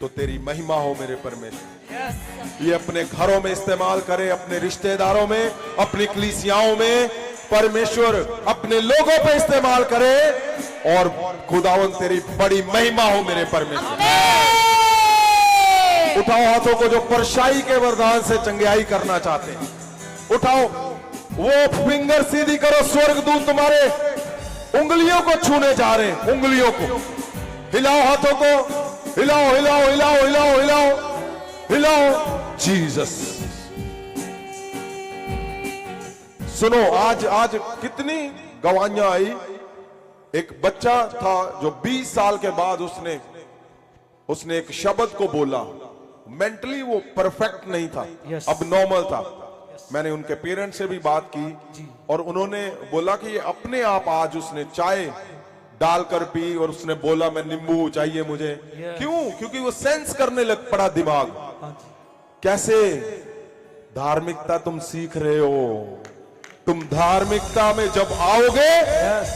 तो तेरी महिमा हो मेरे परमेश्वर। ये अपने घरों में इस्तेमाल करे, अपने रिश्तेदारों में, अपनी कलीसियाओं में, परमेश्वर अपने लोगों पे इस्तेमाल करे, और खुदावन तेरी बड़ी महिमा हो मेरे परमेश्वर। उठाओ हाथों को जो परछाई के वरदान से चंगाई करना चाहते हैं, उठाओ, वो फिंगर सीधी करो, स्वर्गदूत तुम्हारे उंगलियों को छूने जा रहे हैं, उंगलियों को। हिलाओ हाथों को, हिलाओ हिलाओ हिलाओ हिलाओ हिलाओ हिलाओ, जीसस। सुनो, आज कितनी गवाहियां आई। एक बच्चा था जो 20 साल के बाद उसने एक शब्द को बोला। मेंटली वो परफेक्ट नहीं था, Yes. अब नॉर्मल था, मैंने उनके पेरेंट्स से भी बात की और उन्होंने बोला कि ये अपने आप आज उसने चाय डालकर पी और उसने बोला मैं नींबू चाहिए मुझे। क्यों? क्योंकि वो सेंस करने लग पड़ा दिमाग। कैसे? धार्मिकता तुम सीख रहे हो। तुम धार्मिकता में जब आओगे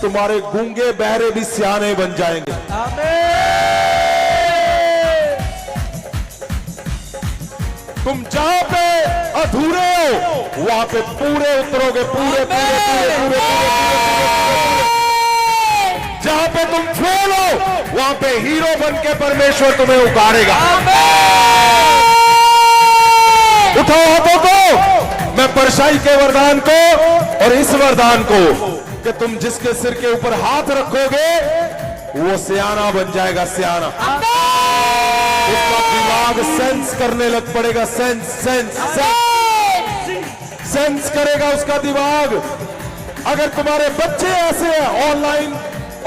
तुम्हारे गूंगे बहरे भी सियाने बन जाएंगे। तुम जहां पे अधूरे हो वहां पे पूरे उतरोगे, पूरे पूरे पूरे पूरे पूरे। जहां पे तुम फेल हो वहां पे हीरो बन के परमेश्वर तुम्हें उतारेगा। उठाओ हाथों को, मैं परछाई के वरदान को और इस वरदान को कि तुम जिसके सिर के ऊपर हाथ रखोगे वो सियाना बन जाएगा, सियाना। उसका दिमाग सेंस करने लग पड़ेगा, सेंस सेंस सेंस सेंस करेगा उसका दिमाग। अगर तुम्हारे बच्चे ऐसे हैं ऑनलाइन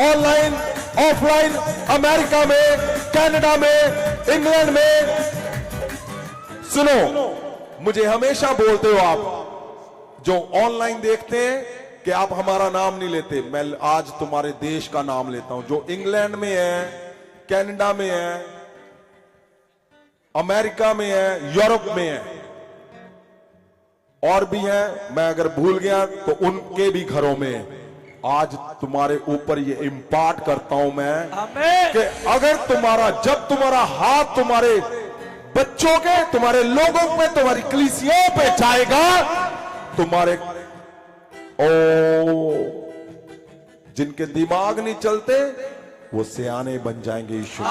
ऑनलाइन ऑफलाइन, अमेरिका में, कनाडा में, इंग्लैंड में, सुनो मुझे हमेशा बोलते हो आप जो ऑनलाइन देखते हैं कि आप हमारा नाम नहीं लेते, मैं आज तुम्हारे देश का नाम लेता हूं। जो इंग्लैंड में है, कनाडा में है, अमेरिका में है, यूरोप में है और भी है, मैं अगर भूल गया तो उनके भी घरों में आज तुम्हारे ऊपर ये इम्पार्ट करता हूं मैं कि अगर जब तुम्हारा हाथ तुम्हारे बच्चों के, तुम्हारे लोगों पे, तुम्हारी कलीसियाओं पे जाएगा, तुम्हारे जिनके दिमाग नहीं चलते वो सियाने बन जाएंगे यीशु।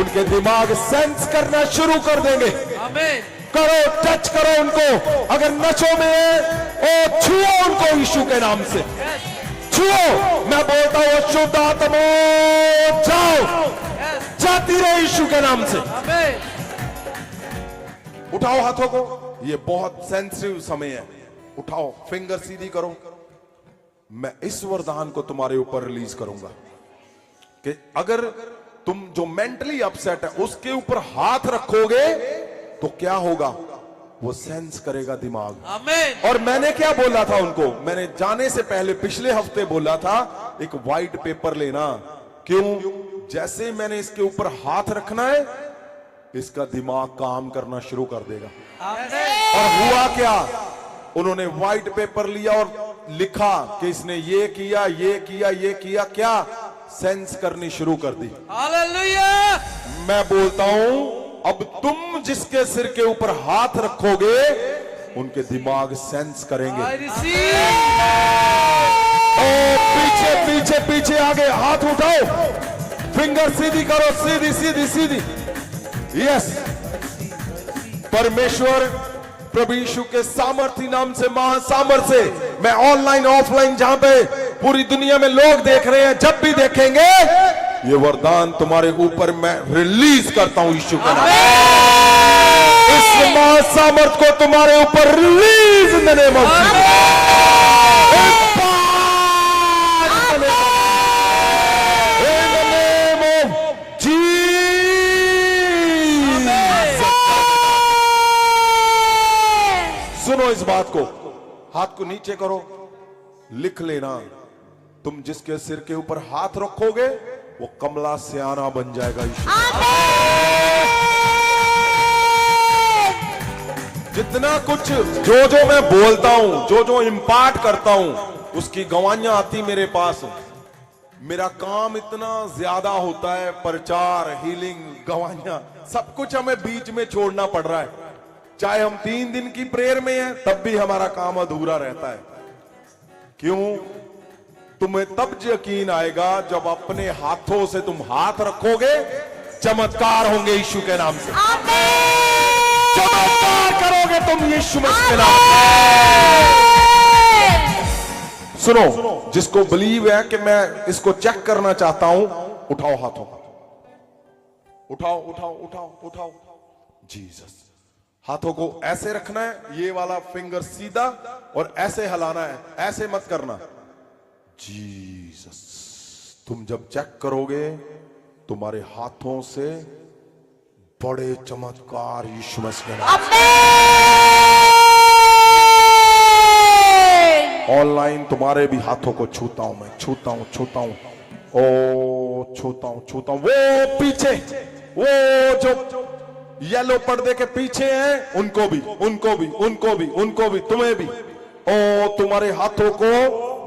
उनके दिमाग सेंस करना शुरू कर देंगे। करो, टच करो उनको। अगर नशों में है छुओ उनको यीशु के नाम से, छुओ। मैं बोलता हूं शुद्ध आत्मा जाओ, जाती रहे यीशु के नाम से। उठाओ हाथों को, ये बहुत सेंसिटिव समय है। उठाओ, फिंगर सीधी करो। मैं इस वरदान को तुम्हारे ऊपर रिलीज करूंगा कि अगर तुम जो मेंटली अपसेट है उसके ऊपर हाथ रखोगे तो क्या होगा? वो सेंस करेगा दिमाग। आमीन। और मैंने क्या बोला था उनको? मैंने जाने से पहले पिछले हफ्ते बोला था एक व्हाइट पेपर लेना। क्यों? जैसे मैंने इसके ऊपर हाथ रखना है इसका दिमाग काम करना शुरू कर देगा। और हुआ क्या? उन्होंने व्हाइट पेपर लिया और लिखा कि इसने ये किया, ये किया, ये किया। क्या? सेंस करनी शुरू कर दी। हालेलुया। मैं बोलता हूं अब तुम जिसके सिर के ऊपर हाथ रखोगे उनके दिमाग सेंस करेंगे। पीछे पीछे पीछे, आगे हाथ उठाओ, फिंगर सीधी करो, सीधी सीधी सीधी। यस, परमेश्वर प्रभु यीशु के सामर्थी नाम से, महासामर्थ से, मैं ऑनलाइन ऑफलाइन जहां पे पूरी दुनिया में लोग देख रहे हैं, जब भी देखेंगे ये वरदान तुम्हारे ऊपर मैं रिलीज करता हूं यीशु का नाम। इस महासामर्थ को तुम्हारे ऊपर release in the name of Jesus. सुनो इस बात को, हाथ को नीचे करो, लिख लेना। तुम जिसके सिर के ऊपर हाथ रखोगे वो कमला सियाना बन जाएगा यीशु। जितना कुछ जो मैं बोलता हूं, जो इम्पार्ट करता हूं, उसकी गवाहियां आती मेरे पास। मेरा काम इतना ज्यादा होता है, प्रचार, हीलिंग, गवाहियां, सब कुछ हमें बीच में छोड़ना पड़ रहा है। चाहे हम 3 दिन की प्रेयर में हैं तब भी हमारा काम अधूरा रहता है। क्यों? तुम्हें तब यकीन आएगा जब अपने हाथों से तुम हाथ रखोगे, चमत्कार होंगे यीशु के नाम से। चमत्कार करोगे तुम यीशु मसीह के नाम से। सुनो, जिसको बिलीव है कि मैं इसको चेक करना चाहता हूं, उठाओ हाथों को, उठाओ उठाओ उठाओ उठाओ। जीसस। हाथों को ऐसे रखना है, ये वाला फिंगर सीधा, और ऐसे हिलाना है, ऐसे मत करना। जीसस। तुम जब चेक करोगे तुम्हारे हाथों से बड़े चमत्कार यीशु मसीह के नाम ऑनलाइन तुम्हारे भी हाथों को छूता हूं मैं, छूता हूं, छूता हूं, ओ छूता हूं, छूता हूं। वो पीछे, वो जो येलो पर्दे के पीछे हैं, उनको भी, उनको भी, उनको भी, उनको भी, तुम्हें भी, ओ तुम्हारे हाथों को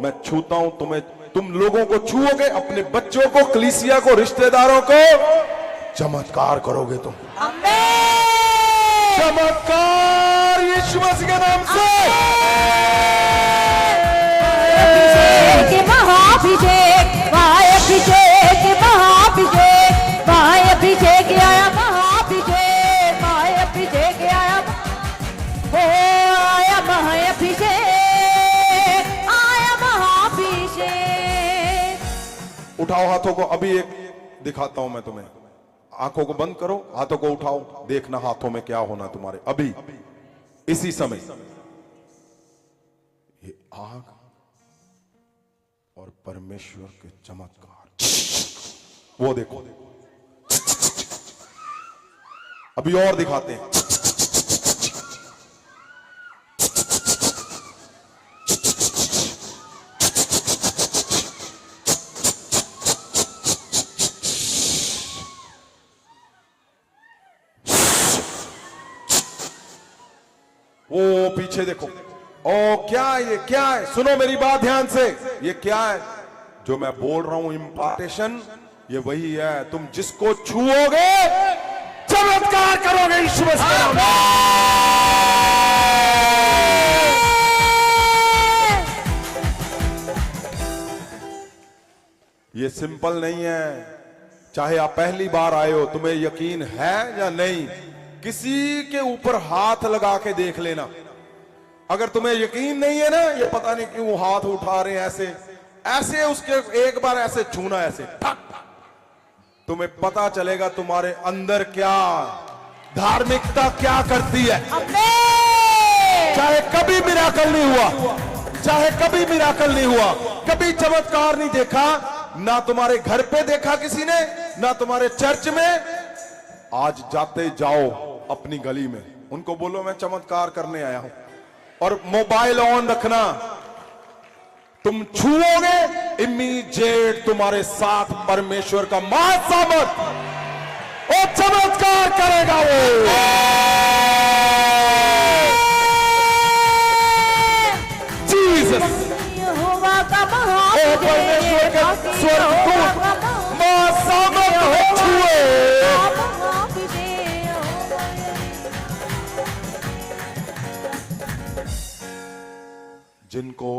मैं छूता हूं। तुम्हें, तुम लोगों को छूओगे, अपने बच्चों को, कलीसिया को, रिश्तेदारों को चमत्कार करोगे तुम। चमत्कार यीशु मसीह के नाम से। महाभिषेक, महाभिषेक, महाभिषेक, महाभिषेक आया, महाभिषेक, महाभिषेक आया, हो आया महाभिषेक, आया महाभिषेक। उठाओ हाथों को, अभी एक दिखाता हूं मैं तुम्हें। आंखों को बंद करो, हाथों को उठाओ, देखना हाथों में क्या होना तुम्हारे अभी इसी समय। ये आग और परमेश्वर के चमत्कार, वो देखो। अभी और दिखाते हैं। वो पीछे देखो, ओ क्या है ये, क्या है? सुनो मेरी बात ध्यान से, ये क्या है जो मैं बोल रहा हूं? इम्पार्टेशन, ये वही है। तुम जिसको छुओगे चमत्कार करोगे यीशु मसीह के नाम में। ये सिंपल नहीं है। चाहे आप पहली बार आए हो, तुम्हें यकीन है या नहीं, किसी के ऊपर हाथ लगा के देख लेना। अगर तुम्हें यकीन नहीं है ना, ये पता नहीं क्यों हाथ उठा रहे हैं ऐसे ऐसे, उसके एक बार ऐसे छूना, ऐसे ठक, तुम्हें पता चलेगा तुम्हारे अंदर क्या धार्मिकता क्या करती है। चाहे कभी मिराकल नहीं हुआ, चाहे कभी मिराकल नहीं हुआ, कभी चमत्कार नहीं देखा, ना तुम्हारे घर पे देखा किसी ने, ना तुम्हारे चर्च में। आज जाते जाओ अपनी गली में, उनको बोलो मैं चमत्कार करने आया हूं, और मोबाइल ऑन रखना। तुम छुओगे, इमीडिएट तुम्हारे साथ परमेश्वर का महासामर्थ और चमत्कार करेगा वो। जीसस, यहोवा का परमेश्वर के स्वर्गदूत महासामर्थ हो छुए। जिनको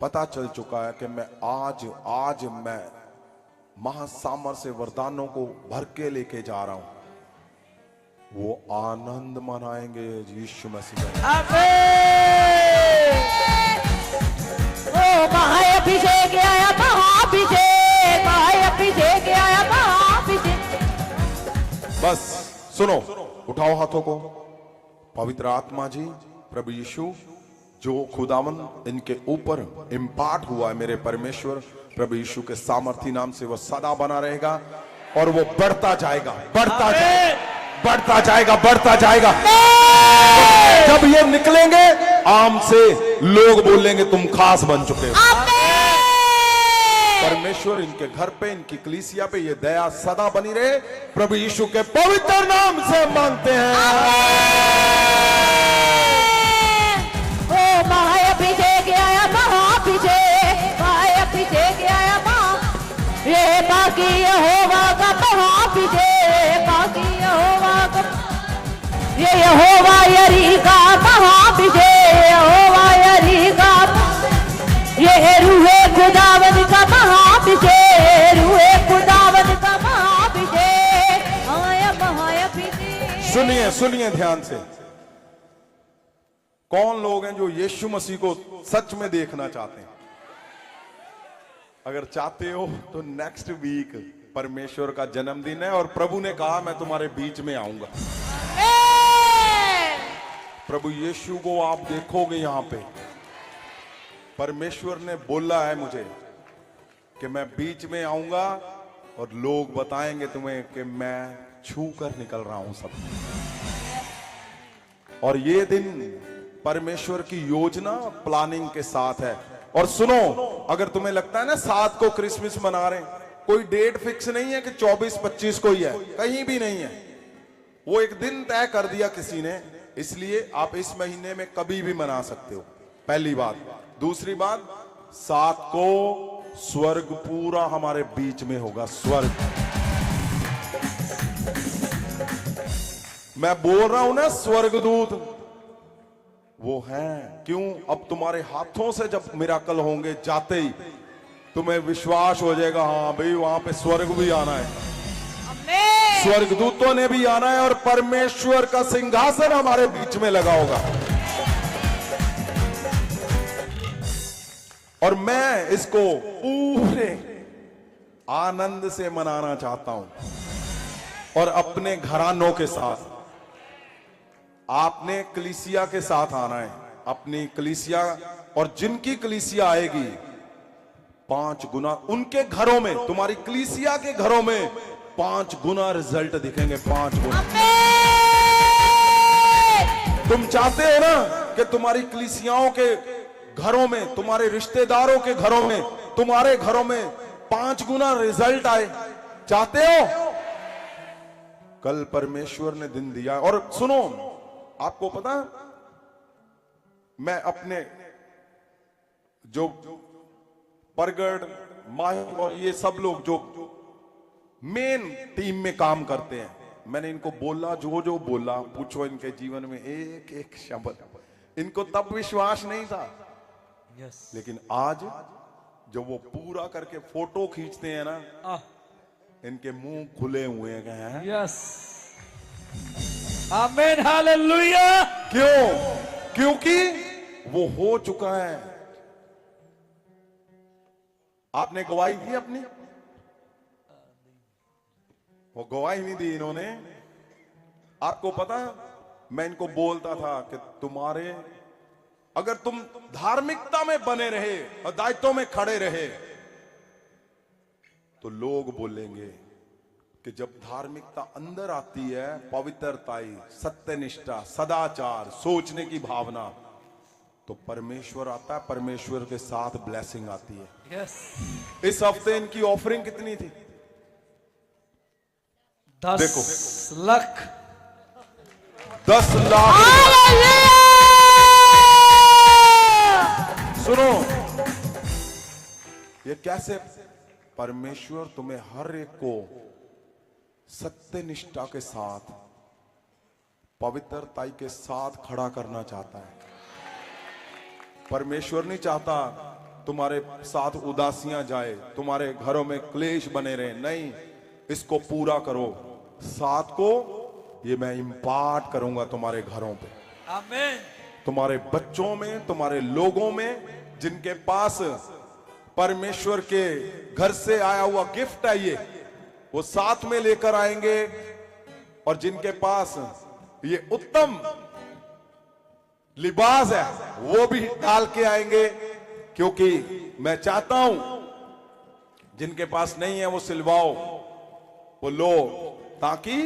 पता चल चुका है कि मैं आज मैं महासामर्थ से वरदानों को भर के लेके जा रहा हूं, वो आनंद मनाएंगे यीशु मसीह में। ओ महाभिषेक आया, महाभिषेक, महाभिषेक आया, महाभिषेक। बस सुनो, उठाओ हाथों को। पवित्र आत्मा जी, प्रभु यीशु, जो खुदावन इनके ऊपर इम्पार्ट हुआ है, मेरे परमेश्वर प्रभु यीशु के सामर्थी नाम से वो सदा बना रहेगा, और वो बढ़ता जाएगा, बढ़ता जाएगा, बढ़ता जाएगा, बढ़ता जाएगा। जब ये निकलेंगे आम से, लोग बोलेंगे तुम खास बन चुके हो। परमेश्वर इनके घर पे, इनकी कलीसिया पे ये दया सदा बनी रहे, प्रभु यीशु के पवित्र नाम से मांगते हैं। महाभिषेक आया, महाभिषेक, महाभिषेक आया, ये बाकी यहोवा का महाभिषेक, बाकी यहोवा का, ये यहोवा यरी का महाभिषेक, यहोवा यरी का, ये रूहे खुदावन का महाभिषेक, रूहे खुदावन का महाभिषेक आया, महाभिषेक। सुनिए, सुनिए ध्यान से। कौन लोग हैं जो यीशु मसीह को सच में देखना चाहते हैं? अगर चाहते हो तो नेक्स्ट वीक परमेश्वर का जन्मदिन है, और प्रभु ने कहा मैं तुम्हारे बीच में आऊंगा। प्रभु यीशु को आप देखोगे यहां पे। परमेश्वर ने बोला है मुझे कि मैं बीच में आऊंगा, और लोग बताएंगे तुम्हें कि मैं छू कर निकल रहा हूं सब। और ये दिन परमेश्वर की योजना प्लानिंग के साथ है। और सुनो, अगर तुम्हें लगता है ना 7 को क्रिसमस मना रहे हैं, कोई डेट फिक्स नहीं है कि 24-25 को ही है, कहीं भी नहीं है। वो एक दिन तय कर दिया किसी ने, इसलिए आप इस महीने में कभी भी मना सकते हो, पहली बात। दूसरी बात, 7 को स्वर्ग पूरा हमारे बीच में होगा, स्वर्ग। मैं बोल रहा हूं ना, स्वर्गदूत वो हैं। क्यों? अब तुम्हारे हाथों से जब मिराकल होंगे जाते ही तुम्हें विश्वास हो जाएगा, हाँ भाई वहां पे स्वर्ग भी आना है, आमीन। स्वर्गदूतों ने भी आना है और परमेश्वर का सिंहासन हमारे बीच में लगा होगा। और मैं इसको पूरे आनंद से मनाना चाहता हूं और अपने घरानों के साथ। आपने कलीसिया के साथ आना है, अपनी कलीसिया, और जिनकी कलीसिया आएगी 5 गुना उनके घरों में, तुम्हारी कलीसिया के घरों में 5 गुना रिजल्ट दिखेंगे, 5 गुना। तुम चाहते हो ना कि तुम्हारी कलीसियाओं के घरों में, तुम्हारे रिश्तेदारों के घरों में, तुम्हारे घरों में 5 गुना रिजल्ट आए? चाहते हो? कल परमेश्वर ने दिन दिया। और सुनो, आपको पता, मैं अपने जो परगड़, माहिर और ये सब लोग जो मेन टीम में काम करते हैं, मैंने इनको बोला, जो बोला, पूछो इनके जीवन में एक एक शब्द, इनको तब विश्वास नहीं था। लेकिन आज जब वो पूरा करके फोटो खींचते हैं ना, इनके मुंह खुले हुए हैं। यस, आमीन, हालेलुया। क्यों? क्योंकि वो हो चुका है। आपने गवाही दी अपनी? वो गवाही नहीं दी इन्होंने। आपको पता, मैं इनको बोलता था कि तुम्हारे, अगर तुम धार्मिकता में बने रहे और दायित्व में खड़े रहे, तो लोग बोलेंगे कि जब धार्मिकता अंदर आती है, पवित्रताई, सत्यनिष्ठा, सदाचार, सोचने की भावना, तो परमेश्वर आता है, परमेश्वर के साथ ब्लेसिंग आती है। यस। इस हफ्ते इनकी ऑफरिंग कितनी थी? 10 लाख। 10 लाख। सुनो, ये कैसे? परमेश्वर तुम्हें हर एक को सत्य निष्ठा के साथ, पवित्रताई के साथ खड़ा करना चाहता है। परमेश्वर नहीं चाहता तुम्हारे साथ उदासियां जाए, तुम्हारे घरों में क्लेश बने रहे। नहीं, इसको पूरा करो। 7 को ये मैं इंपार्ट करूंगा तुम्हारे घरों पे, आमीन। तुम्हारे बच्चों में, तुम्हारे लोगों में, जिनके पास परमेश्वर के घर से आया हुआ गिफ्ट है, ये वो साथ में लेकर आएंगे। और जिनके पास ये उत्तम लिबास है, वो भी डाल के आएंगे। क्योंकि मैं चाहता हूं जिनके पास नहीं है वो सिलवाओ, वो लो, ताकि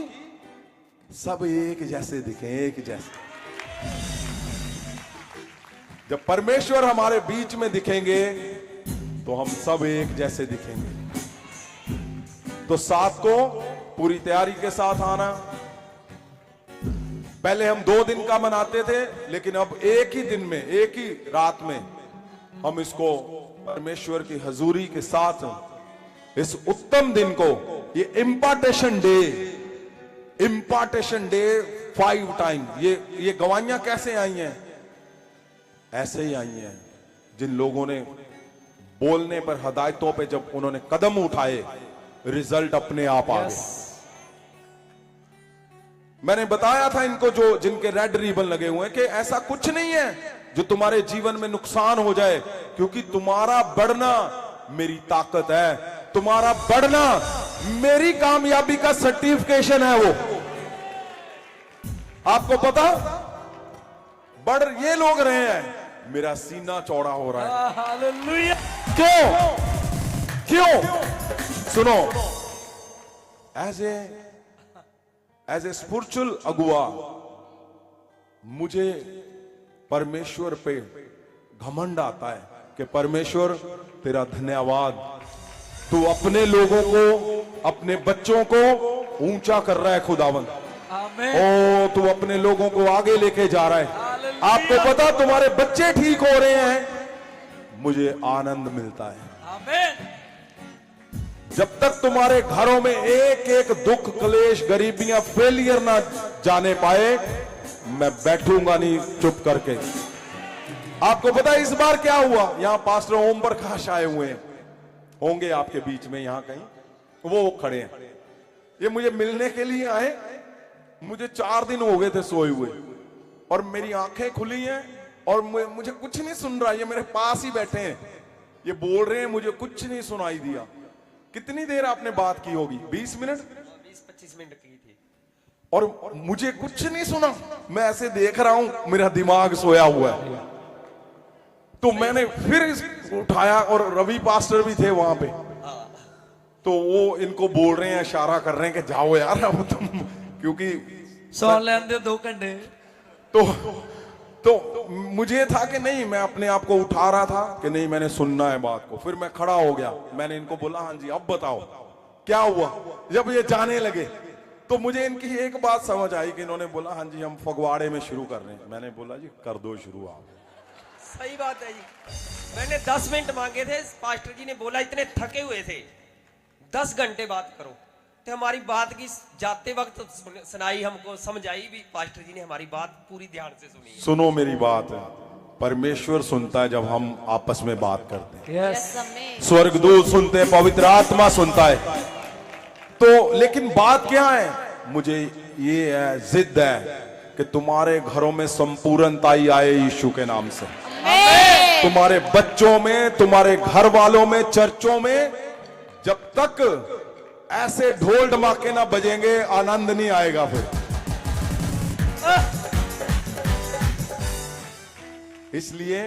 सब एक जैसे दिखें, एक जैसे। जब परमेश्वर हमारे बीच में दिखेंगे तो हम सब एक जैसे दिखेंगे। तो 7 को पूरी तैयारी के साथ आना। पहले हम 2 दिन का मनाते थे, लेकिन अब एक ही दिन में, एक ही रात में हम इसको परमेश्वर की हजूरी के साथ इस उत्तम दिन को, ये इम्पार्टेशन डे 5 टाइम, ये गवाहियां कैसे आई हैं? ऐसे ही आई हैं जिन लोगों ने बोलने पर, हदायतों पे जब उन्होंने कदम उठाए, रिजल्ट अपने आप आ गए। मैंने बताया था इनको, जो जिनके रेड रिबन लगे हुए हैं, कि ऐसा कुछ नहीं है जो तुम्हारे जीवन में नुकसान हो जाए, क्योंकि तुम्हारा बढ़ना मेरी ताकत है, तुम्हारा बढ़ना मेरी कामयाबी का सर्टिफिकेशन है। वो आपको पता, बढ़ ये लोग रहे हैं, मेरा सीना चौड़ा हो रहा है। हालेलुया। क्यों? सुनो, एज ए स्पिरिचुअल अगुआ मुझे परमेश्वर पे घमंड आता है कि परमेश्वर तेरा धन्यवाद, तू अपने लोगों को, अपने बच्चों को ऊंचा कर रहा है खुदावंद। ओ तू अपने लोगों को आगे लेके जा रहा है। आपको पता तुम्हारे बच्चे ठीक हो रहे हैं, मुझे आनंद मिलता है। जब तक तुम्हारे घरों में एक एक दुख, क्लेश, गरीबियां, फेलियर ना जाने पाए, मैं बैठूंगा नहीं चुप करके। आपको पता है इस बार क्या हुआ? यहां पास्टर ओम प्रकाश आए हुए हैं, होंगे आपके बीच में यहां कहीं, वो खड़े हैं। ये मुझे मिलने के लिए आए। मुझे 4 दिन हो गए थे सोए हुए और मेरी आंखें खुली हैं और मुझे कुछ नहीं सुन रहा। ये मेरे पास ही बैठे हैं, ये बोल रहे हैं, मुझे कुछ नहीं सुनाई दिया। कितनी देर आपने बात की होगी? 20 मिनट, 20-25 मिनट की थी। और मुझे कुछ नहीं सुना। मैं ऐसे देख रहा हूं, मेरा दिमाग सोया हुआ है। तो मैंने फिर उठाया और रवि पास्टर भी थे वहां पे, तो वो इनको बोल रहे हैं, इशारा कर रहे हैं कि जाओ यार अब तुम, क्योंकि सौ लेन दे 2 घंटे। तो मुझे था कि नहीं, मैं अपने आप को उठा रहा था कि नहीं मैंने सुनना है बात को। फिर मैं खड़ा हो गया, मैंने इनको बोला हाँ जी अब बताओ क्या हुआ। जब ये जाने लगे तो मुझे इनकी एक बात समझ आई कि इन्होंने बोला हाँ जी हम फगवाड़े में शुरू कर रहे हैं। मैंने बोला जी कर दो शुरू आप। सही बात है जी। मैंने 10 मिनट मांगे थे, पास्टर जी ने बोला इतने थके हुए थे 10 घंटे बात करो। तो हमारी बात की जाते वक्त सुनाई, हमको समझ आई भी। पास्टर जी ने हमारी बात पूरी ध्यान से सुनी। सुनो मेरी बात, परमेश्वर सुनता है जब हम आपस में बात करते हैं। स्वर्गदूत सुनते हैं, पवित्र आत्मा सुनता है। तो लेकिन बात क्या है? मुझे ये है, जिद है कि तुम्हारे घरों में संपूर्णता आए यीशु के नाम से। तुम्हारे बच्चों में, तुम्हारे घर वालों में, चर्चों में जब तक ऐसे ढोल धमाके ना बजेंगे आनंद नहीं आएगा। फिर इसलिए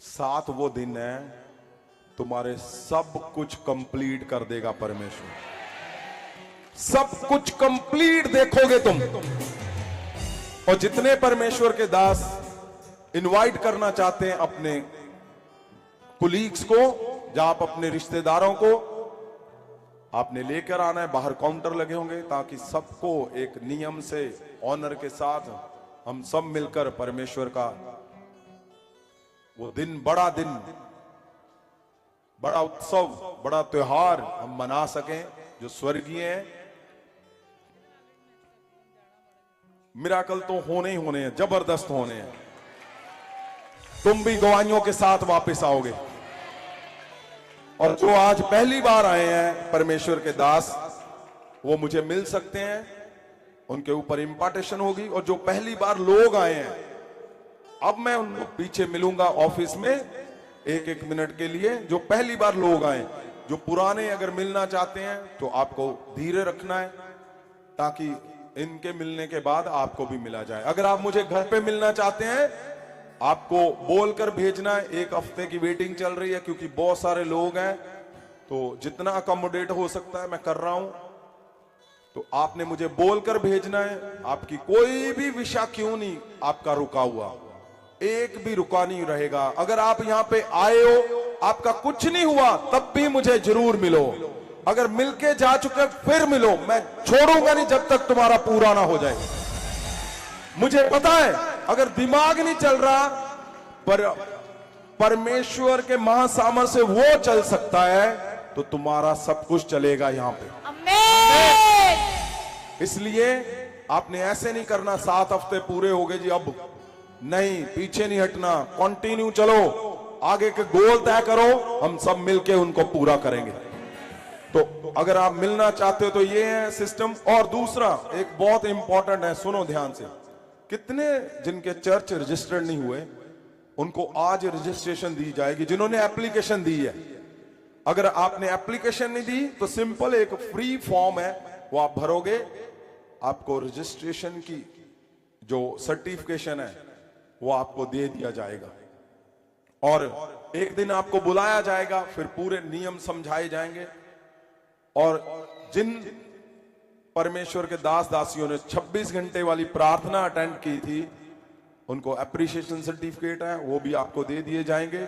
7 वो दिन है, तुम्हारे सब कुछ कंप्लीट कर देगा परमेश्वर। सब कुछ कंप्लीट देखोगे तुम। और जितने परमेश्वर के दास इनवाइट करना चाहते हैं अपने कुलीग्स को, या आप अपने रिश्तेदारों को, आपने लेकर आना है। बाहर काउंटर लगे होंगे ताकि सबको एक नियम से, ऑनर के साथ हम सब मिलकर परमेश्वर का वो दिन, बड़ा दिन, बड़ा उत्सव, बड़ा त्योहार हम मना सकें जो स्वर्गीय है। मिराकल तो होने ही होने हैं, जबरदस्त होने हैं। तुम भी गवाहियों के साथ वापस आओगे। और जो आज पहली बार आए हैं परमेश्वर के दास, वो मुझे मिल सकते हैं, उनके ऊपर इंपार्टेशन होगी। और जो पहली बार लोग आए हैं, अब मैं उनको पीछे मिलूंगा ऑफिस में 1-1 मिनट के लिए। जो पहली बार लोग आए, जो पुराने अगर मिलना चाहते हैं तो आपको धीरे रखना है ताकि इनके मिलने के बाद आपको भी मिला जाए। अगर आप मुझे घर पे मिलना चाहते हैं, आपको बोलकर भेजना है। 1 हफ्ते की वेटिंग चल रही है क्योंकि बहुत सारे लोग हैं, तो जितना अकोमोडेट हो सकता है मैं कर रहा हूं। तो आपने मुझे बोलकर भेजना है। आपकी कोई भी विषय क्यों नहीं आपका रुका हुआ, एक भी रुका नहीं रहेगा। अगर आप यहां पे आए हो, आपका कुछ नहीं हुआ, तब भी मुझे जरूर मिलो। अगर मिलके जा चुके फिर मिलो, मैं छोड़ूंगा नहीं जब तक तुम्हारा पूरा ना हो जाए। मुझे पता है अगर दिमाग नहीं चल रहा, पर परमेश्वर के महासामर्थ्य से वो चल सकता है, तो तुम्हारा सब कुछ चलेगा यहां पे। इसलिए आपने ऐसे नहीं करना 7 हफ्ते पूरे हो गए जी अब नहीं, पीछे नहीं हटना, कंटिन्यू चलो, आगे के गोल तय करो, हम सब मिलके उनको पूरा करेंगे। तो अगर आप मिलना चाहते हो तो ये है सिस्टम। और दूसरा एक बहुत इंपॉर्टेंट है, सुनो ध्यान से। कितने जिनके चर्च रजिस्टर्ड नहीं हुए, उनको आज रजिस्ट्रेशन दी जाएगी, जिन्होंने एप्लीकेशन दी है। अगर आपने एप्लीकेशन नहीं दी तो सिंपल एक फ्री फॉर्म है, वो आप भरोगे, आपको रजिस्ट्रेशन की जो सर्टिफिकेशन है वो आपको दे दिया जाएगा। और एक दिन आपको बुलाया जाएगा, फिर पूरे नियम समझाए जाएंगे। और जिन परमेश्वर के दास दासियों ने 26 घंटे वाली प्रार्थना अटेंड की थी, उनको अप्रिशिएशन सर्टिफिकेट है, वो भी आपको दे दिए जाएंगे।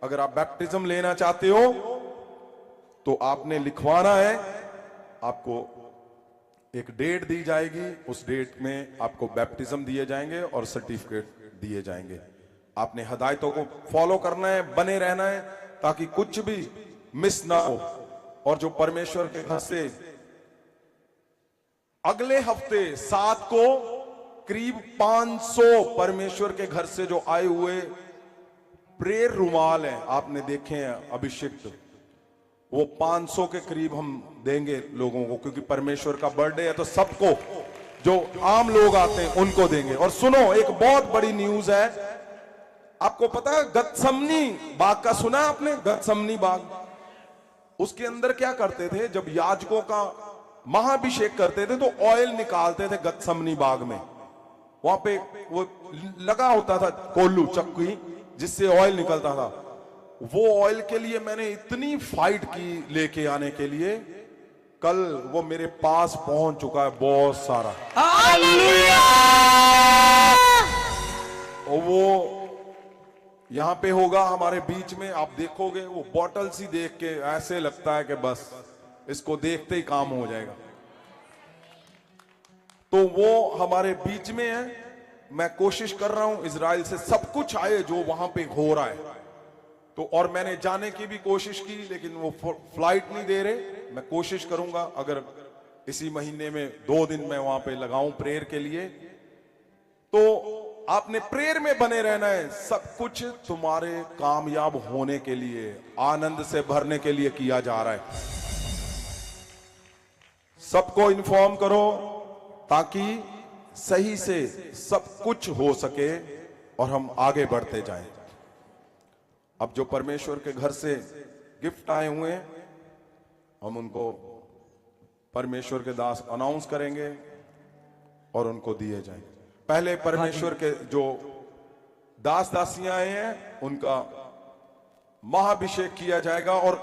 अगर आप बैप्टिज्म लेना चाहते हो तो आपने लिखवाना है, आपको एक डेट दी जाएगी, उस डेट में आपको बैप्टिज्म दिए जाएंगे और सर्टिफिकेट दिए जाएंगे। आपने हदायतों को फॉलो करना है, बने रहना है, ताकि कुछ भी मिस ना हो। और जो परमेश्वर के घर से अगले हफ्ते 7 को करीब 500 परमेश्वर के घर से जो आए हुए प्रेयर रुमाल हैं, आपने देखे हैं अभिषिक्त, वो 500 के करीब हम देंगे लोगों को, क्योंकि परमेश्वर का बर्थडे है तो सबको, जो आम लोग आते हैं उनको देंगे। और सुनो, एक बहुत बड़ी न्यूज है, आपको पता है गतसमनी बाग का सुना आपने? गतसमनी बाग, उसके अंदर क्या करते थे, जब याजकों का महाभिषेक करते थे तो ऑयल निकालते थे गतसमनी बाग में। वहां पे वो लगा होता था कोल्लू चक्की, जिससे ऑयल निकलता था। वो ऑयल के लिए मैंने इतनी फाइट की लेके आने के लिए, कल वो मेरे पास पहुंच चुका है बहुत सारा। और वो यहां पे होगा हमारे बीच में, आप देखोगे वो बॉटल सी देख के ऐसे लगता है कि बस इसको देखते ही काम हो जाएगा। तो वो हमारे बीच में है। मैं कोशिश कर रहा हूं इजराइल से सब कुछ आए जो वहां पे हो रहा है। तो और मैंने जाने की भी कोशिश की, लेकिन वो फ्लाइट नहीं दे रहे। मैं कोशिश करूंगा, अगर इसी महीने में 2 दिन मैं वहां पे लगाऊं प्रेयर के लिए। तो आपने प्रेयर में बने रहना है। सब कुछ तुम्हारे कामयाब होने के लिए, आनंद से भरने के लिए किया जा रहा है। सबको इन्फॉर्म करो ताकि सही से सब कुछ हो सके और हम आगे बढ़ते जाएं। अब जो परमेश्वर के घर से गिफ्ट आए हुए हैं, हम उनको परमेश्वर के दास अनाउंस करेंगे और उनको दिए जाएंगे। पहले परमेश्वर के जो दास दासियां आए हैं उनका महाभिषेक किया जाएगा। और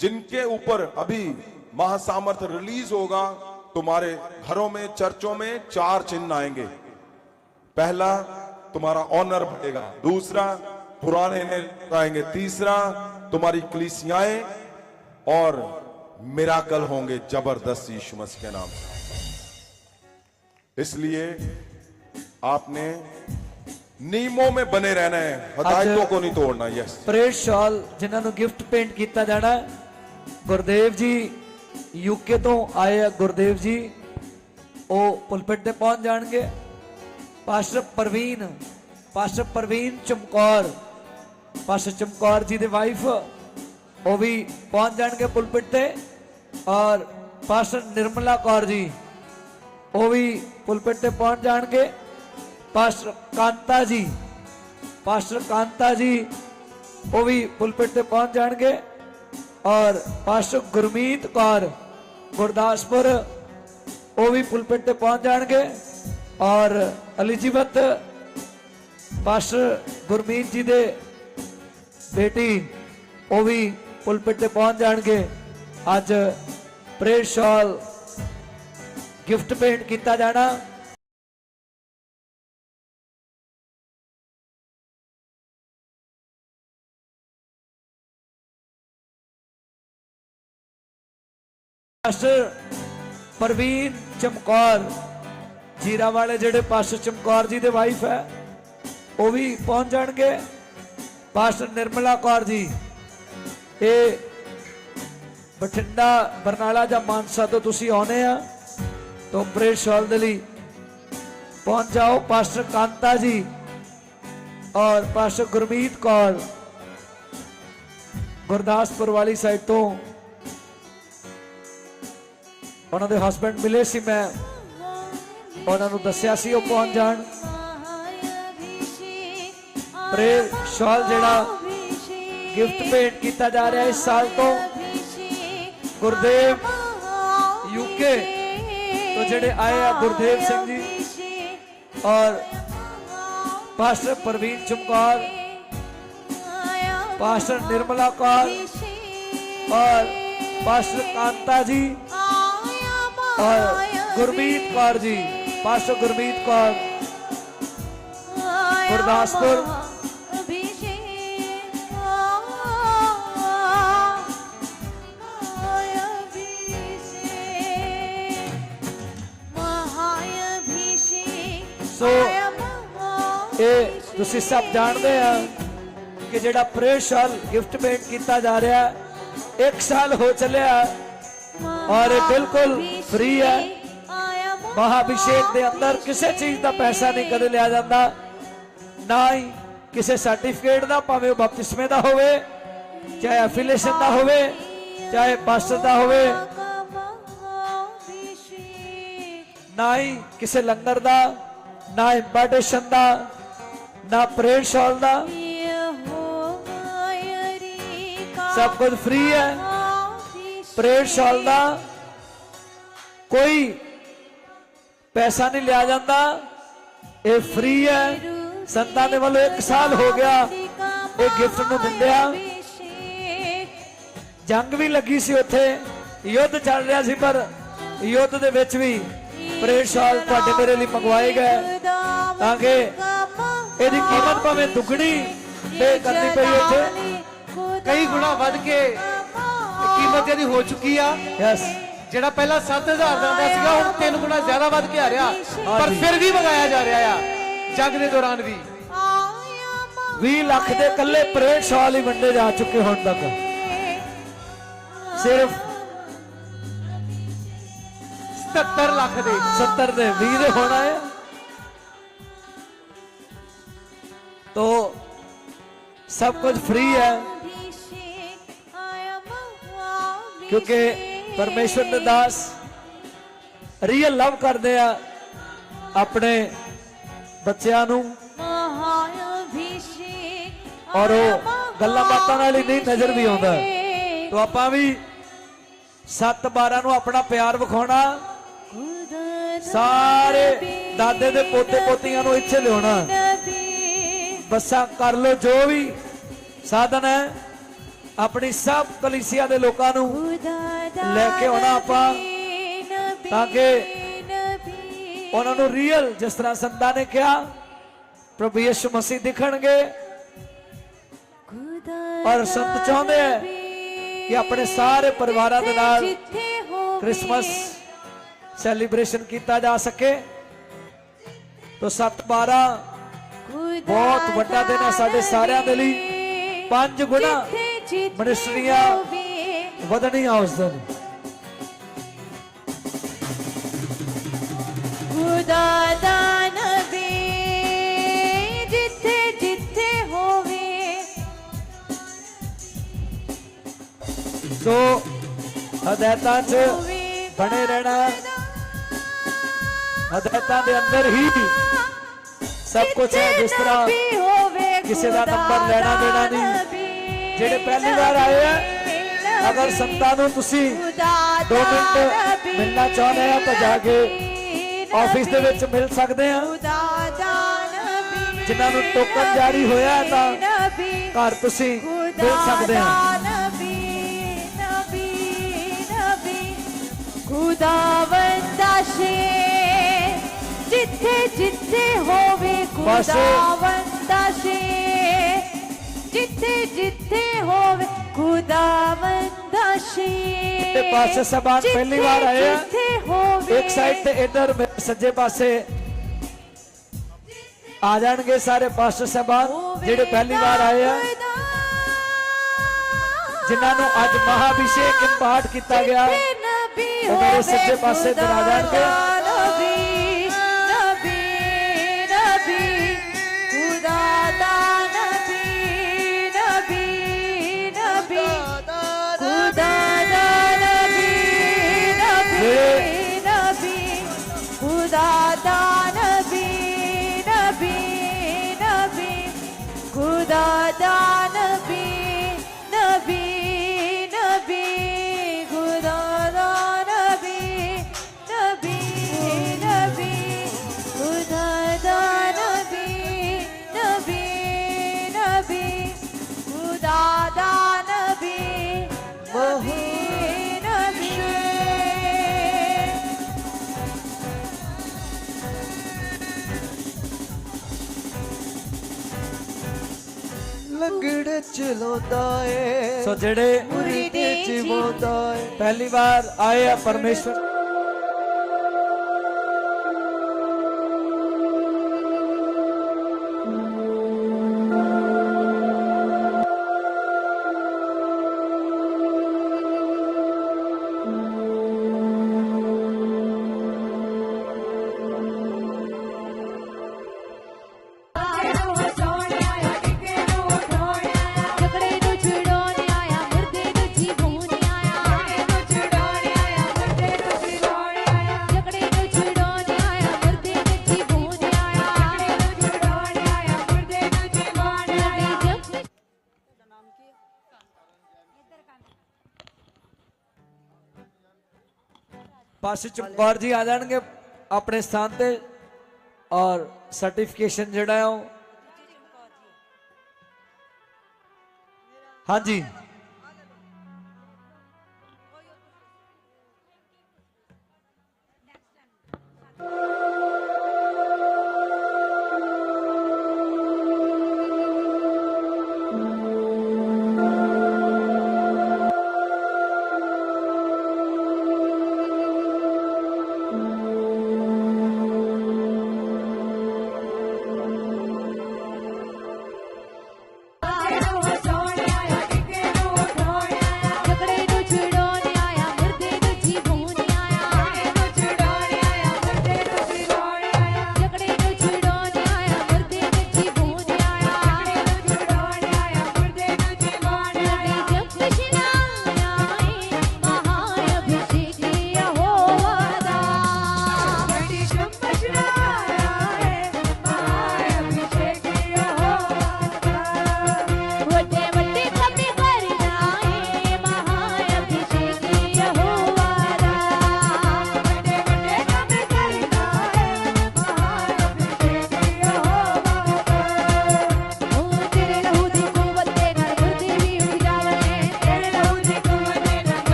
जिनके ऊपर अभी महासामर्थ रिलीज होगा, तुम्हारे घरों में, चर्चों में 4 चिन्ह आएंगे। पहला, तुम्हारा ऑनर बढ़ेगा। दूसरा, पुराने आएंगे। तीसरा, तुम्हारी कलीसियाएं और मिराकल होंगे जबरदस्त यीशु मसीह के नाम से। इसलिए आपने नियमों में बने रहना है, हदायतों को नहीं तोड़ना। यस, प्रेज शॉल जिन्होंने गिफ्ट पेंट किया जाना, गुरदेव जी यूके तो आए हैं। गुरदेव जी वो पुलपिट ते पहुंच जाएंगे। पास्टर प्रवीण चमकौर, पास्टर चमकौर जी दे वाइफ, वो भी पहुंच जाएंगे पुलपिट ते। और पास्टर निर्मला कौर जी, वो भी पुलपिट ते पहुंच जाएंगे। पास्टर कांता जी वो भी पुलपिट ते पहुंच जाएंगे। और पास्टर गुरमीत कौर गुरदासपुर, वो भी पुलपिट ते पहुंच जाएंगे। और एलिजिबेथ पास्टर गुरमीत जी दे बेटी, वो भी पुलपिट ते पहुंच जाएंगे। आज प्रेज शॉल गिफ्ट पेंट किया जाना। पास्टर प्रवीण चमकौर जीरा वाले, जेडे पास्टर चमकौर जी दे वाइफ है, वो भी पहुंच जाएंगे। पास्टर निर्मला कौर जी, ये बठिंडा बरनाला या मानसा तो तुसी आने आ, तो प्रेज शॉल दे लई पहुंच जाओ। पास्टर कांता जी और पास्टर गुरमीत कौर गुरदासपुर वाली साइड तो उन्होंने हस्बैंड मिले सी, मैं उन्होंने दसिया सी वो पहुंच जान। प्रेज शॉल जेड़ा गिफ्ट पेंट किया जा रहा है इस साल तो गुरदेव यूके तो जेड़े आए हैं गुरदेव सिंह जी और पास्टर प्रवीण चमकौर, पास्टर निर्मला कौर और पास्टर कांता जी और गुरमीत कौर जी, पास्टर गुरमीत कौर गुरदासपुर। ਸੋ ਇਹ ਤੁਸੀਂ ਸਭ ਜਾਣਦੇ ਆ ਕਿ ਜਿਹੜਾ ਪ੍ਰੇਅਰ ਸ਼ਾਲ ਗਿਫਟ ਭੇਂਟ ਕੀਤਾ ਜਾ ਰਿਹਾ ਹੈ, 1 ਸਾਲ ਹੋ ਚੱਲਿਆ और ये बिल्कुल फ्री है। महाअभिषेक के अंदर किसी चीज का पैसा नहीं कदे लिया जाता, ना ही किसी सर्टिफिकेट का, भावें बपतिस्मे का होवे, चाहे एफिलेशन का होवे, चाहे पास्टर का होवे, ना ही किसी लंगर का, ना इंपार्टेशन का, ना प्रेयर शॉल का, सब कुछ फ्री है। प्रेयर शॉल का कोई पैसा नहीं लिया जाता, ये फ्री है। संतां दे वालों 1 साल हो गया ये गिफ्ट नूं दिंदिया। जंग भी लगी सी, उत्थे युद्ध चल रहा सी, पर युद्ध दे विच भी प्रेयर शॉल तुहाडे मेरे लिए मंगवाए गए ताकि इहदी कीमत भावें दुगनी पे करनी पई। उत्थे कई गुना वध के कीमत ਇਹਦੀ ਹੋ ਚੁੱਕੀ ਆ। यस, ਜਿਹੜਾ ਪਹਿਲਾਂ 7000 ਦਾ ਆਉਂਦਾ ਸੀਗਾ ਹੁਣ 3 ਗੁਣਾ ਜ਼ਿਆਦਾ ਵੱਧ ਕੇ ਆ ਰਿਹਾ, ਪਰ ਫਿਰ ਵੀ ਮੰਗਾਇਆ ਜਾ ਰਿਹਾ ਆ ਜੰਗ ਦੇ ਦੌਰਾਨ ਵੀ। 20 ਲੱਖ ਦੇ ਕੱਲੇ ਪ੍ਰੇਅਰ ਸ਼ਾਲ ਹੀ ਵੰਡੇ ਜਾ ਚੁੱਕੇ ਹੁਣ ਤੱਕ। ਸਿਰਫ 77 ਲੱਖ ਦੇ 70 ਦੇ 20 ਦੇ ਹੋਣਾ है। तो सब कुछ फ्री है क्योंकि परमेश्वर के दास रियल लव करते हैं अपने बच्चों नूं, और वो गल्लां बातां नाल ही नहीं नजर भी आउंदा। तो आपां भी 7-12 नूं अपना प्यार विखाउणा, सारे दादे दे पोते पोतियां नूं इत्थे लियाउणा, बसा कर लो जो भी साधन है, अपनी सब कलीसिया दे लोकां नूं लेके आना आपां, ताकि उन्हां नूं रियल जिस तरह संतां ने कहा प्रभु यीशु मसीह दिखणगे। और संत चाहते हैं कि अपने सारे परिवारां दे नाल क्रिसमस सैलीब्रेशन किया जा सके। तो 7-12 बहुत बड़ा दिन है साडे सारिਆਂ ਦੇ ਲਈ। 5 गुना मिनिस्ट्रियां ਵਧਣੀਆਂ ਉਸ ਦਿਨ। खुदा दा नबी जिथे जिथे होवे। तो हदायतां च बने रहना, हदायतां दे अंदर ही सब कुछ है। जिस तरह किसी का नंबर लेना देना नहीं। जेडे पहली बार आए हैं, अगर संतां नूं तुसीं 2 मिनट मिलना चाहते हैं तो जाके ऑफिस दे विच मिल सकते हैं। जिन्हां नूं टोकन जारी होया है तां घर तुसीं मिल सकते हैं। खुदावंदा शेर जिथे जिथे होवे, खुदावंदा शेर जिथे जिथे होवे, खुदावंदा शेर। पासे साहबान पहली बार आए हैं, एक साइड ते इधर सज्जे पासे आ जाएंगे सारे पास्टर साहबान जेडे पहली बार आए हैं, जिन्होंने आज महाअभिषेक इंपार्ट किया गया। वो मेरे सज्जे पासे इधर आ जाएंगे। लंगड़े चलाता है सो जेड़े मुरीदे चिवाता है। पहली बार आए आ परमेश्वर झगड़े नु छुड़ाने आया मुर्दे नु जीवूने आया झगड़े नु छुड़ाने आया मुर्दे नु जीवूने आया पास चमकौर जी आ जाएंगे अपने स्थान पे और सर्टिफिकेशन जड़ा है हाँ जी